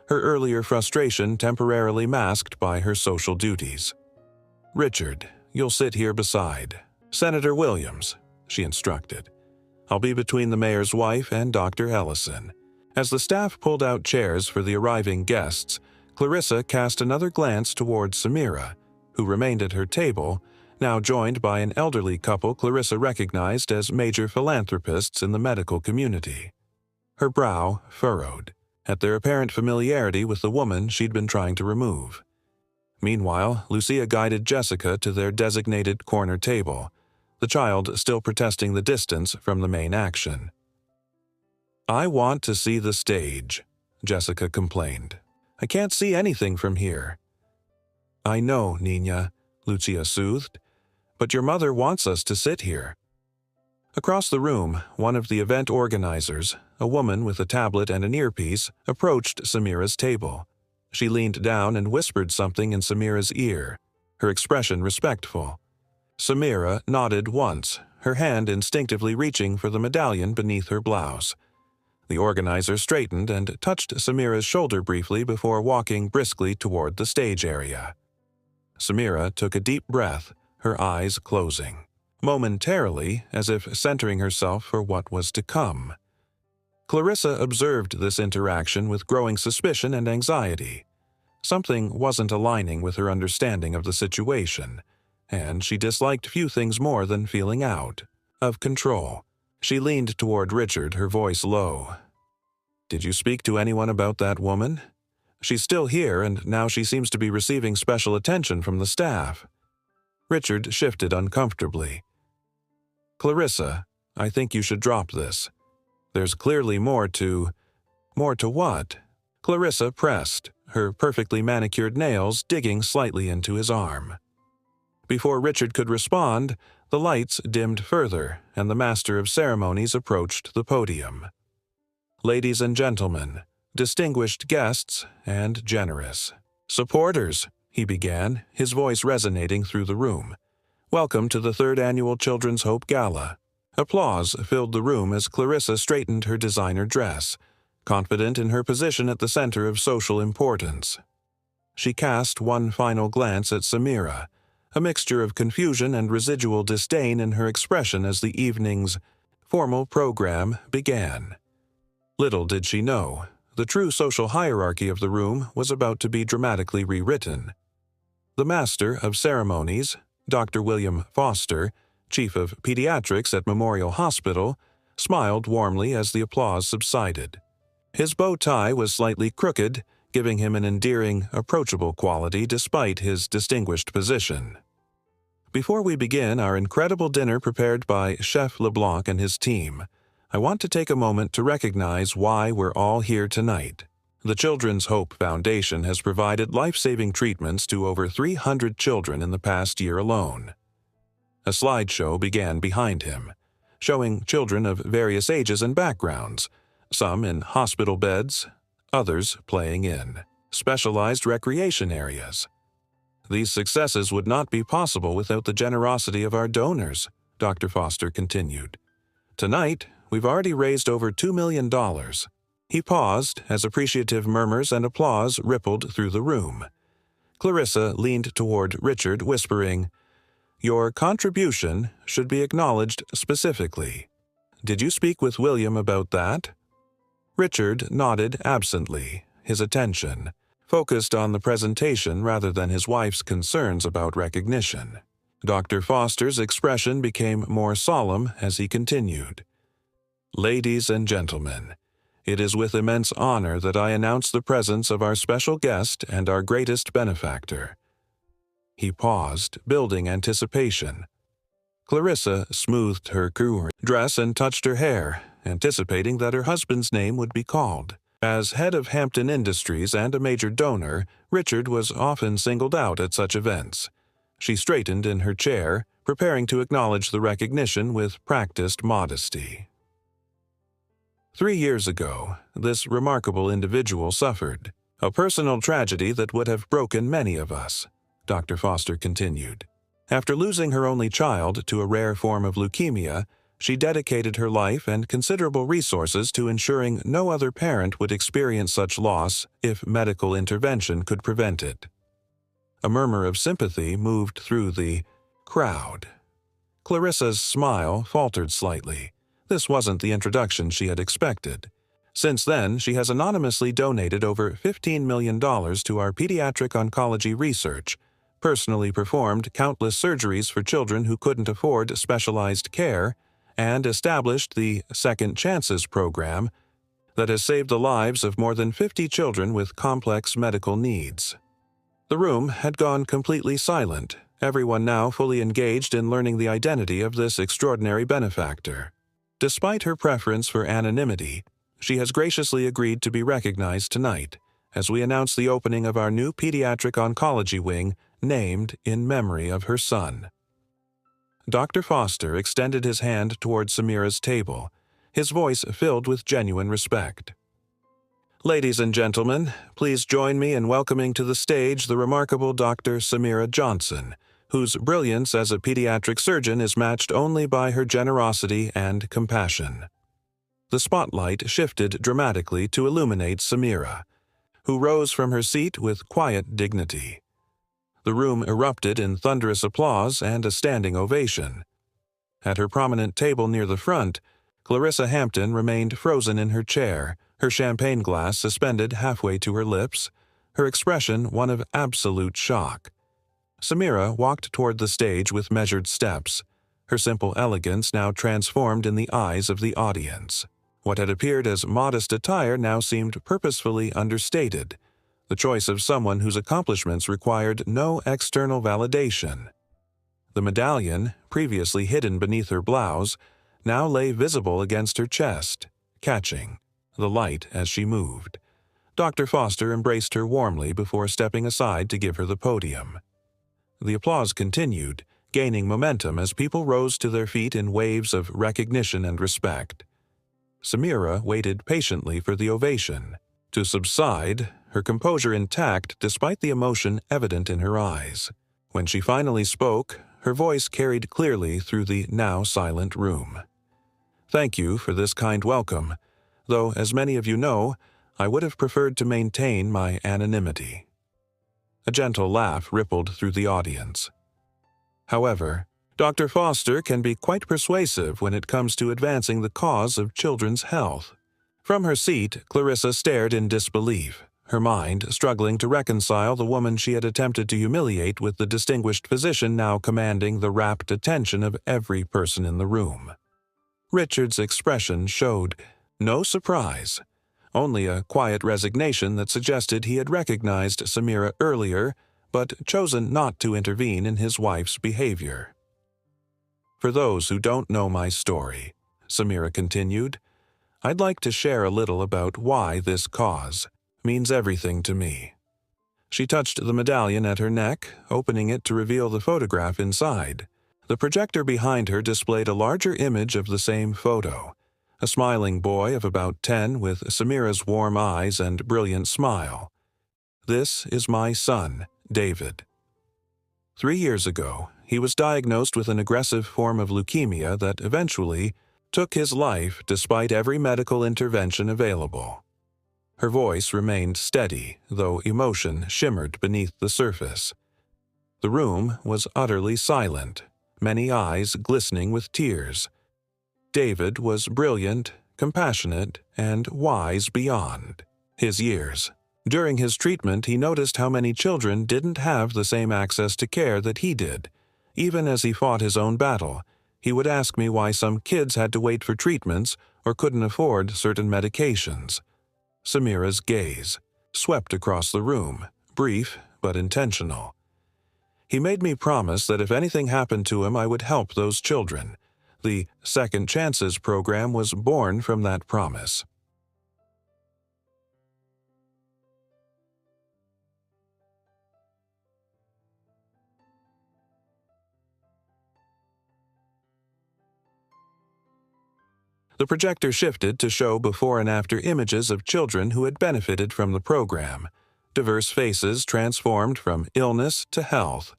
her earlier frustration temporarily masked by her social duties. "Richard, you'll sit here beside," "Senator Williams," she instructed. "I'll be between the mayor's wife and Dr. Ellison." As the staff pulled out chairs for the arriving guests, Clarissa cast another glance toward Samira, who remained at her table, now joined by an elderly couple Clarissa recognized as major philanthropists in the medical community. Her brow furrowed at their apparent familiarity with the woman she'd been trying to remove. Meanwhile, Lucia guided Jessica to their designated corner table, the child still protesting the distance from the main action. "I want to see the stage," Jessica complained. "I can't see anything from here." "I know, Nina," Lucia soothed, "but your mother wants us to sit here." Across the room, one of the event organizers, a woman with a tablet and an earpiece, approached Samira's table. She leaned down and whispered something in Samira's ear, her expression respectful. Samira nodded once, her hand instinctively reaching for the medallion beneath her blouse. The organizer straightened and touched Samira's shoulder briefly before walking briskly toward the stage area. Samira took a deep breath, her eyes closing, momentarily as if centering herself for what was to come. Clarissa observed this interaction with growing suspicion and anxiety. Something wasn't aligning with her understanding of the situation, and she disliked few things more than feeling out of control. She leaned toward Richard, her voice low. "Did you speak to anyone about that woman? She's still here, and now she seems to be receiving special attention from the staff." Richard shifted uncomfortably. "Clarissa, I think you should drop this. There's clearly more to..." "More to what?" Clarissa pressed, her perfectly manicured nails digging slightly into his arm. Before Richard could respond, the lights dimmed further, and the master of ceremonies approached the podium. "Ladies and gentlemen, distinguished guests, and generous supporters," he began, his voice resonating through the room. "Welcome to the 3rd Annual Children's Hope Gala." Applause filled the room as Clarissa straightened her designer dress, confident in her position at the center of social importance. She cast one final glance at Samira, a mixture of confusion and residual disdain in her expression as the evening's formal program began. Little did she know, the true social hierarchy of the room was about to be dramatically rewritten. The Master of Ceremonies, Dr. William Foster, Chief of Pediatrics at Memorial Hospital, smiled warmly as the applause subsided. His bow tie was slightly crooked, giving him an endearing, approachable quality despite his distinguished position. "Before we begin our incredible dinner prepared by Chef LeBlanc and his team, I want to take a moment to recognize why we're all here tonight. The Children's Hope Foundation has provided life-saving treatments to over 300 children in the past year alone." A slideshow began behind him, showing children of various ages and backgrounds, some in hospital beds, others playing in specialized recreation areas. "These successes would not be possible without the generosity of our donors," Dr. Foster continued. "Tonight, we've already raised over $2 million. He paused as appreciative murmurs and applause rippled through the room. Clarissa leaned toward Richard, whispering, "Your contribution should be acknowledged specifically. Did you speak with William about that?" Richard nodded absently, his attention focused on the presentation rather than his wife's concerns about recognition. Dr. Foster's expression became more solemn as he continued. "Ladies and gentlemen, it is with immense honor that I announce the presence of our special guest and our greatest benefactor." He paused, building anticipation. Clarissa smoothed her cour dress and touched her hair, anticipating that her husband's name would be called. As head of Hampton Industries and a major donor, Richard was often singled out at such events. She straightened in her chair, preparing to acknowledge the recognition with practiced modesty. 3 years ago, this remarkable individual suffered a personal tragedy that would have broken many of us, Dr. Foster continued. After losing her only child to a rare form of leukemia, she dedicated her life and considerable resources to ensuring no other parent would experience such loss if medical intervention could prevent it. A murmur of sympathy moved through the crowd. Clarissa's smile faltered slightly. This wasn't the introduction she had expected. Since then, she has anonymously donated over $15 million to our pediatric oncology research, personally performed countless surgeries for children who couldn't afford specialized care, and established the Second Chances program that has saved the lives of more than 50 children with complex medical needs. The room had gone completely silent, everyone now fully engaged in learning the identity of this extraordinary benefactor. Despite her preference for anonymity, she has graciously agreed to be recognized tonight as we announce the opening of our new pediatric oncology wing named in memory of her son. Dr. Foster extended his hand toward Samira's table, his voice filled with genuine respect. Ladies and gentlemen, please join me in welcoming to the stage the remarkable Dr. Samira Johnson, whose brilliance as a pediatric surgeon is matched only by her generosity and compassion. The spotlight shifted dramatically to illuminate Samira, who rose from her seat with quiet dignity. The room erupted in thunderous applause and a standing ovation. At her prominent table near the front, Clarissa Hampton remained frozen in her chair, her champagne glass suspended halfway to her lips, her expression one of absolute shock. Samira walked toward the stage with measured steps, her simple elegance now transformed in the eyes of the audience. What had appeared as modest attire now seemed purposefully understated, the choice of someone whose accomplishments required no external validation. The medallion, previously hidden beneath her blouse, now lay visible against her chest, catching the light as she moved. Dr. Foster embraced her warmly before stepping aside to give her the podium. The applause continued, gaining momentum as people rose to their feet in waves of recognition and respect. Samira waited patiently for the ovation to subside, her composure intact despite the emotion evident in her eyes. When she finally spoke, her voice carried clearly through the now silent room. Thank you for this kind welcome, though, as many of you know, I would have preferred to maintain my anonymity. A gentle laugh rippled through the audience. However, Dr. Foster can be quite persuasive when it comes to advancing the cause of children's health. From her seat, Clarissa stared in disbelief, her mind struggling to reconcile the woman she had attempted to humiliate with the distinguished physician now commanding the rapt attention of every person in the room. Richard's expression showed no surprise, only a quiet resignation that suggested he had recognized Samira earlier but chosen not to intervene in his wife's behavior. For those who don't know my story, Samira continued, I'd like to share a little about why this cause means everything to me. She touched the medallion at her neck, opening it to reveal the photograph inside. The projector behind her displayed a larger image of the same photo, a smiling boy of about 10 with Samira's warm eyes and brilliant smile. This is my son, David. 3 years ago, he was diagnosed with an aggressive form of leukemia that eventually took his life despite every medical intervention available. Her voice remained steady, though emotion shimmered beneath the surface. The room was utterly silent, many eyes glistening with tears. David was brilliant, compassionate, and wise beyond his years. During his treatment, he noticed how many children didn't have the same access to care that he did. Even as he fought his own battle, he would ask me why some kids had to wait for treatments or couldn't afford certain medications. Samira's gaze swept across the room, brief but intentional. He made me promise that if anything happened to him, I would help those children. The Second Chances program was born from that promise. The projector shifted to show before and after images of children who had benefited from the program, diverse faces transformed from illness to health.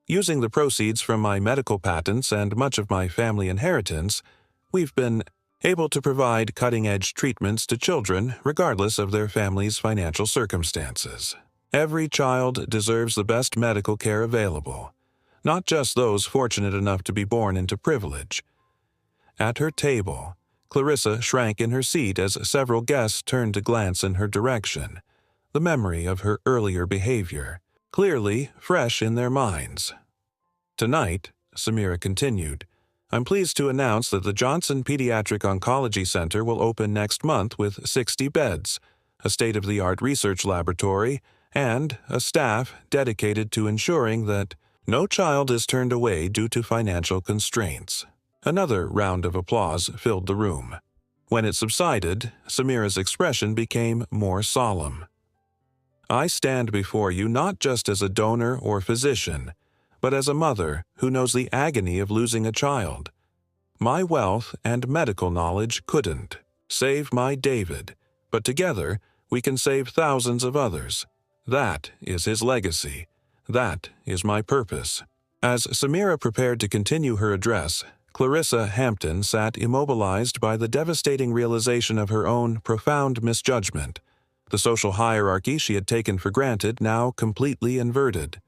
Using the proceeds from my medical patents and much of my family inheritance, we've been able to provide cutting-edge treatments to children regardless of their family's financial circumstances. Every child deserves the best medical care available. not just those fortunate enough to be born into privilege. At her table, Clarissa shrank in her seat as several guests turned to glance in her direction, the memory of her earlier behavior, clearly fresh in their minds. "Tonight," Samira continued, "I'm pleased to announce that the Johnson Pediatric Oncology Center will open next month with 60 beds, a state-of-the-art research laboratory, and a staff dedicated to ensuring that no child is turned away due to financial constraints." Another round of applause filled the room. When it subsided, Samira's expression became more solemn. "I stand before you not just as a donor or physician, but as a mother who knows the agony of losing a child. My wealth and medical knowledge couldn't save my David, but together we can save thousands of others. That is his legacy. That is my purpose." As Samira prepared to continue her address, Clarissa Hampton sat immobilized by the devastating realization of her own profound misjudgment, the social hierarchy she had taken for granted now completely inverted.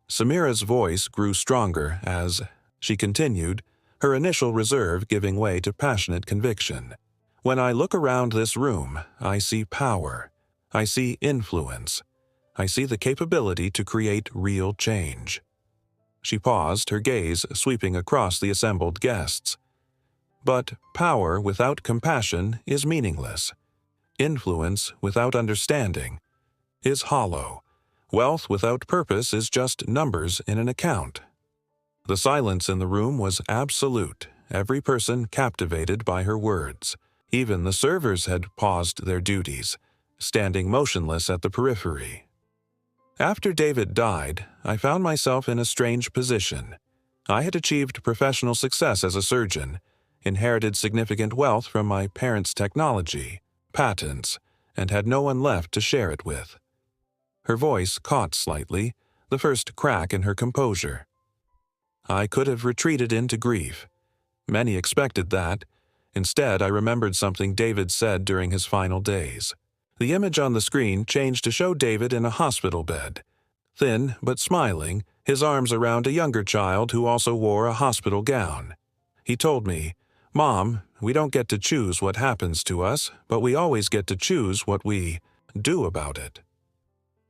Samira's voice grew stronger as she continued, her initial reserve giving way to passionate conviction. "When I look around this room, I see power. I see influence. I see the capability to create real change." She paused, her gaze sweeping across the assembled guests. "But power without compassion is meaningless. Influence without understanding is hollow. Wealth without purpose is just numbers in an account." The silence in the room was absolute, every person captivated by her words. Even the servers had paused their duties, standing motionless at the periphery. After David died, I found myself in a strange position. I had achieved professional success as a surgeon, inherited significant wealth from my parents' technology, patents, and had no one left to share it with. Her voice caught slightly, the first crack in her composure. I could have retreated into grief. Many expected that. Instead, I remembered something David said during his final days. The image on the screen changed to show David in a hospital bed, thin but smiling, his arms around a younger child who also wore a hospital gown. He told me, "Mom, we don't get to choose what happens to us, but we always get to choose what we do about it."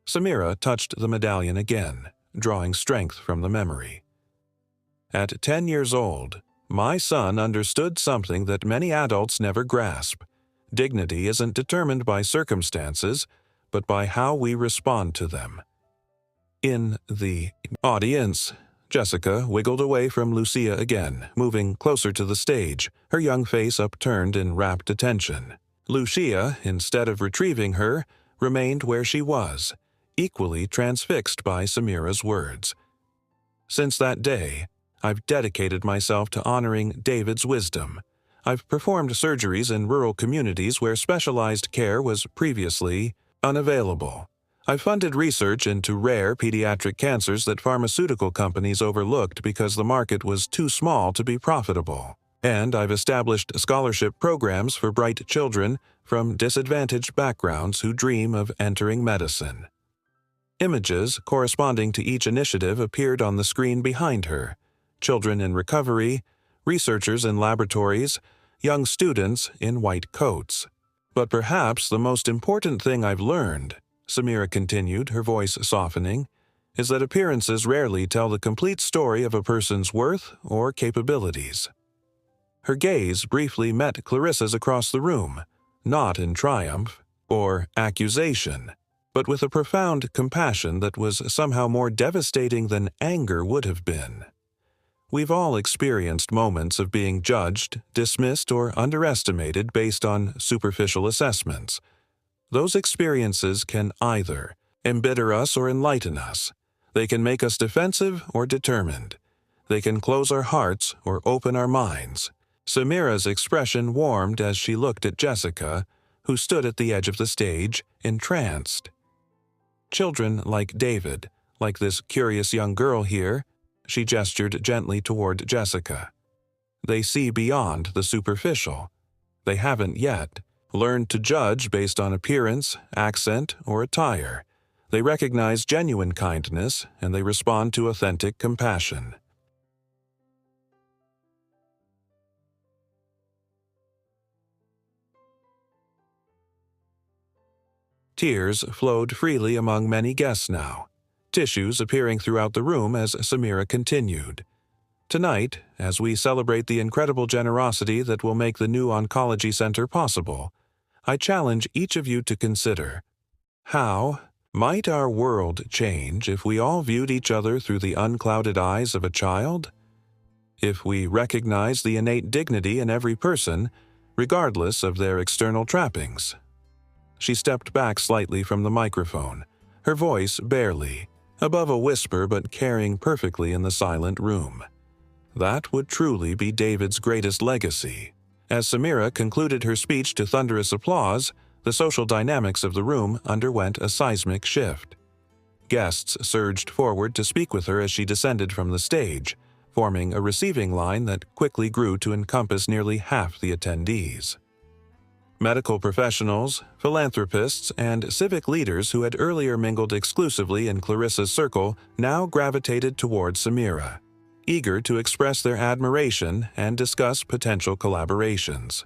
Samira touched the medallion again, drawing strength from the memory. "At 10 years old, my son understood something that many adults never grasp. Dignity isn't determined by circumstances, but by how we respond to them." In the audience, Jessica wiggled away from Lucia again, moving closer to the stage, her young face upturned in rapt attention. Lucia, instead of retrieving her, remained where she was, equally transfixed by Samira's words. Since that day, I've dedicated myself to honoring David's wisdom. I've performed surgeries in rural communities where specialized care was previously unavailable. I've funded research into rare pediatric cancers that pharmaceutical companies overlooked because the market was too small to be profitable. And I've established scholarship programs for bright children from disadvantaged backgrounds who dream of entering medicine. Images corresponding to each initiative appeared on the screen behind her. Children in recovery, researchers in laboratories, young students in white coats. "But perhaps the most important thing I've learned," Samira continued, her voice softening, "is that appearances rarely tell the complete story of a person's worth or capabilities." Her gaze briefly met Clarissa's across the room, not in triumph or accusation, but with a profound compassion that was somehow more devastating than anger would have been. We've all experienced moments of being judged, dismissed, or underestimated based on superficial assessments. Those experiences can either embitter us or enlighten us. They can make us defensive or determined. They can close our hearts or open our minds. Samira's expression warmed as she looked at Jessica, who stood at the edge of the stage, entranced. Children like David, like this curious young girl here, she gestured gently toward Jessica. They see beyond the superficial. They haven't yet learned to judge based on appearance, accent, or attire. They recognize genuine kindness, and they respond to authentic compassion. Tears flowed freely among many guests now, tissues appearing throughout the room as Samira continued. Tonight, as we celebrate the incredible generosity that will make the new oncology center possible, I challenge each of you to consider, how might our world change if we all viewed each other through the unclouded eyes of a child? If we recognize the innate dignity in every person, regardless of their external trappings? She stepped back slightly from the microphone, her voice barely, above a whisper but carrying perfectly in the silent room. That would truly be David's greatest legacy. As Samira concluded her speech to thunderous applause, the social dynamics of the room underwent a seismic shift. Guests surged forward to speak with her as she descended from the stage, forming a receiving line that quickly grew to encompass nearly half the attendees. Medical professionals, philanthropists, and civic leaders who had earlier mingled exclusively in Clarissa's circle now gravitated towards Samira, eager to express their admiration and discuss potential collaborations.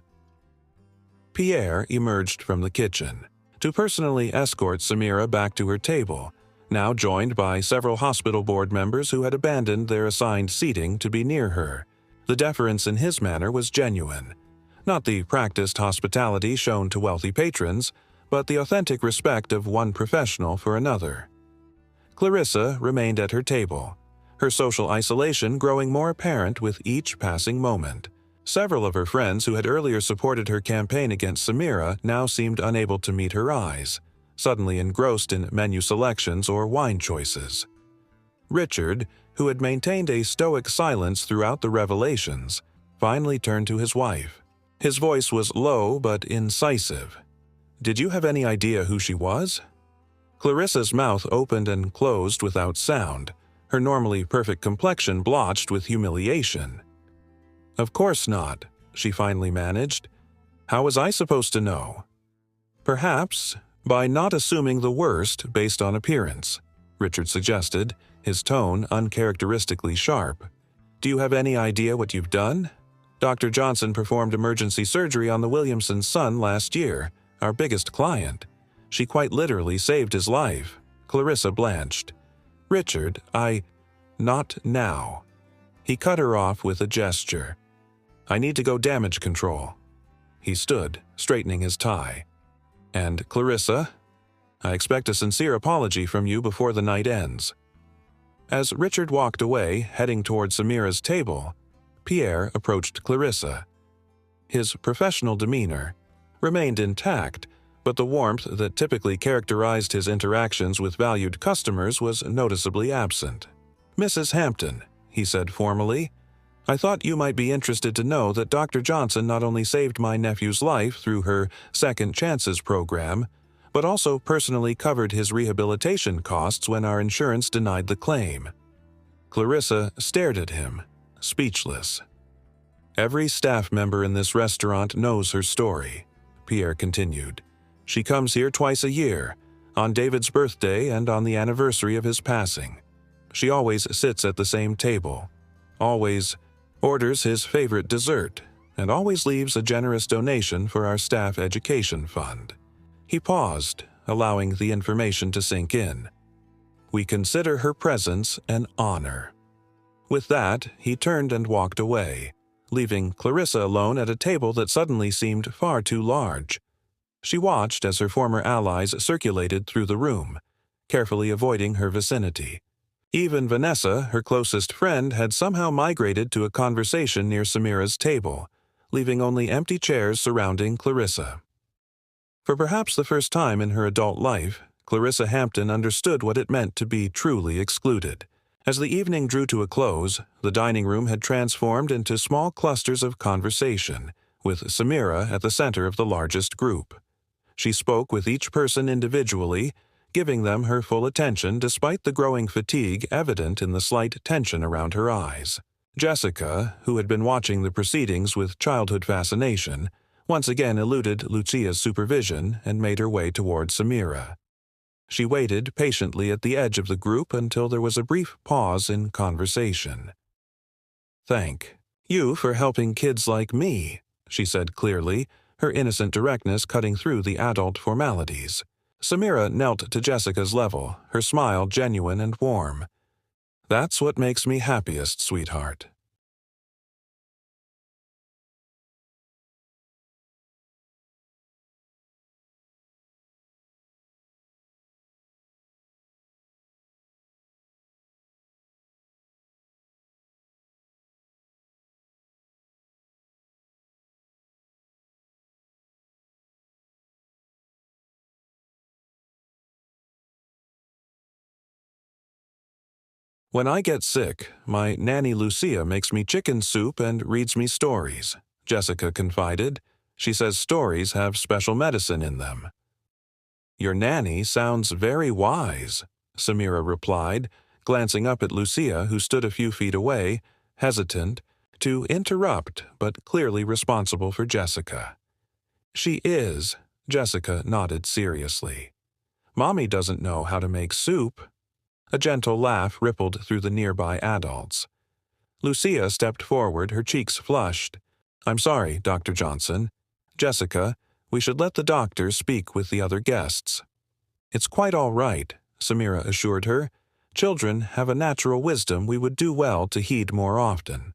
Pierre emerged from the kitchen to personally escort Samira back to her table, now joined by several hospital board members who had abandoned their assigned seating to be near her. The deference in his manner was genuine. Not the practiced hospitality shown to wealthy patrons, but the authentic respect of one professional for another. Clarissa remained at her table, her social isolation growing more apparent with each passing moment. Several of her friends who had earlier supported her campaign against Samira now seemed unable to meet her eyes, suddenly engrossed in menu selections or wine choices. Richard, who had maintained a stoic silence throughout the revelations, finally turned to his wife. His voice was low but incisive. "Did you have any idea who she was?" Clarissa's mouth opened and closed without sound, her normally perfect complexion blotched with humiliation. "Of course not," she finally managed. "How was I supposed to know?" "Perhaps by not assuming the worst based on appearance," Richard suggested, his tone uncharacteristically sharp. "Do you have any idea what you've done? Dr. Johnson performed emergency surgery on the Williamsons' son last year, our biggest client. She quite literally saved his life." Clarissa blanched. "Richard, Not now." He cut her off with a gesture. "I need to go damage control." He stood, straightening his tie. "And Clarissa, I expect a sincere apology from you before the night ends." As Richard walked away, heading toward Samira's table, Pierre approached Clarissa. His professional demeanor remained intact, but the warmth that typically characterized his interactions with valued customers was noticeably absent. "Mrs. Hampton," he said formally, "I thought you might be interested to know that Dr. Johnson not only saved my nephew's life through her Second Chances program, but also personally covered his rehabilitation costs when our insurance denied the claim." Clarissa stared at him, speechless. "Every staff member in this restaurant knows her story," Pierre continued. "She comes here twice a year, on David's birthday and on the anniversary of his passing. She always sits at the same table, always orders his favorite dessert, and always leaves a generous donation for our staff education fund." He paused, allowing the information to sink in. "We consider her presence an honor." With that, he turned and walked away, leaving Clarissa alone at a table that suddenly seemed far too large. She watched as her former allies circulated through the room, carefully avoiding her vicinity. Even Vanessa, her closest friend, had somehow migrated to a conversation near Samira's table, leaving only empty chairs surrounding Clarissa. For perhaps the first time in her adult life, Clarissa Hampton understood what it meant to be truly excluded. As the evening drew to a close, the dining room had transformed into small clusters of conversation, with Samira at the center of the largest group. She spoke with each person individually, giving them her full attention despite the growing fatigue evident in the slight tension around her eyes. Jessica, who had been watching the proceedings with childhood fascination, once again eluded Lucia's supervision and made her way toward Samira. She waited patiently at the edge of the group until there was a brief pause in conversation. "Thank you for helping kids like me," she said clearly, her innocent directness cutting through the adult formalities. Samira knelt to Jessica's level, her smile genuine and warm. "That's what makes me happiest, sweetheart." "When I get sick, my nanny Lucia makes me chicken soup and reads me stories," Jessica confided. "She says stories have special medicine in them." "Your nanny sounds very wise," Samira replied, glancing up at Lucia, who stood a few feet away, hesitant, to interrupt but clearly responsible for Jessica. "She is," Jessica nodded seriously. "Mommy doesn't know how to make soup." A gentle laugh rippled through the nearby adults. Lucia stepped forward, her cheeks flushed. "I'm sorry, Dr. Johnson. Jessica, we should let the doctor speak with the other guests." "It's quite all right," Samira assured her. "Children have a natural wisdom we would do well to heed more often."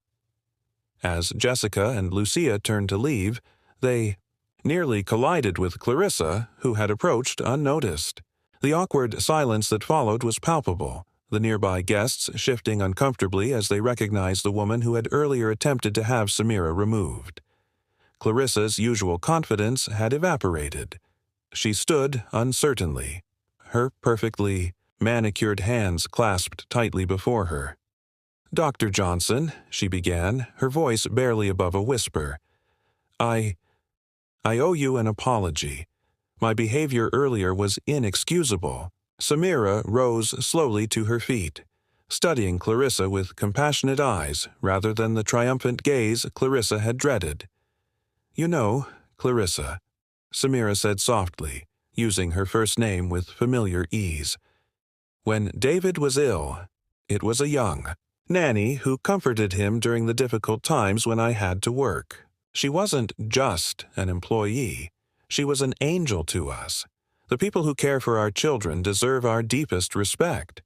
As Jessica and Lucia turned to leave, they nearly collided with Clarissa, who had approached unnoticed. The awkward silence that followed was palpable, the nearby guests shifting uncomfortably as they recognized the woman who had earlier attempted to have Samira removed. Clarissa's usual confidence had evaporated. She stood uncertainly, her perfectly manicured hands clasped tightly before her. "Dr. Johnson," she began, her voice barely above a whisper, I owe you an apology. My behavior earlier was inexcusable." Samira rose slowly to her feet, studying Clarissa with compassionate eyes rather than the triumphant gaze Clarissa had dreaded. "You know, Clarissa," Samira said softly, using her first name with familiar ease, "when David was ill, it was a young nanny who comforted him during the difficult times when I had to work. She wasn't just an employee. She was an angel to us. The people who care for our children deserve our deepest respect."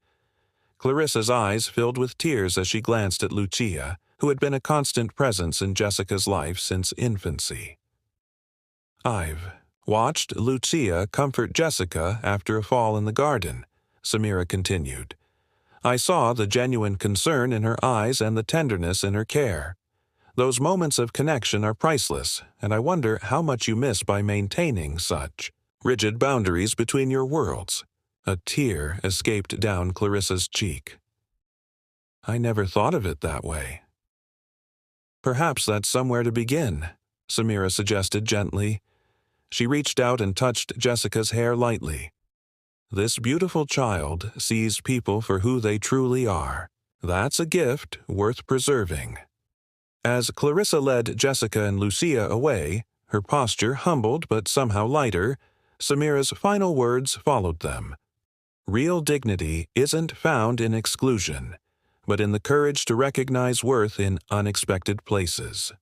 Clarissa's eyes filled with tears as she glanced at Lucia, who had been a constant presence in Jessica's life since infancy. "I've watched Lucia comfort Jessica after a fall in the garden," Samira continued. "I saw the genuine concern in her eyes and the tenderness in her care. Those moments of connection are priceless, and I wonder how much you miss by maintaining such rigid boundaries between your worlds." A tear escaped down Clarissa's cheek. "I never thought of it that way." "Perhaps that's somewhere to begin," Samira suggested gently. She reached out and touched Jessica's hair lightly. "This beautiful child sees people for who they truly are. That's a gift worth preserving." As Clarissa led Jessica and Lucia away, her posture humbled but somehow lighter, Samira's final words followed them. "Real dignity isn't found in exclusion, but in the courage to recognize worth in unexpected places."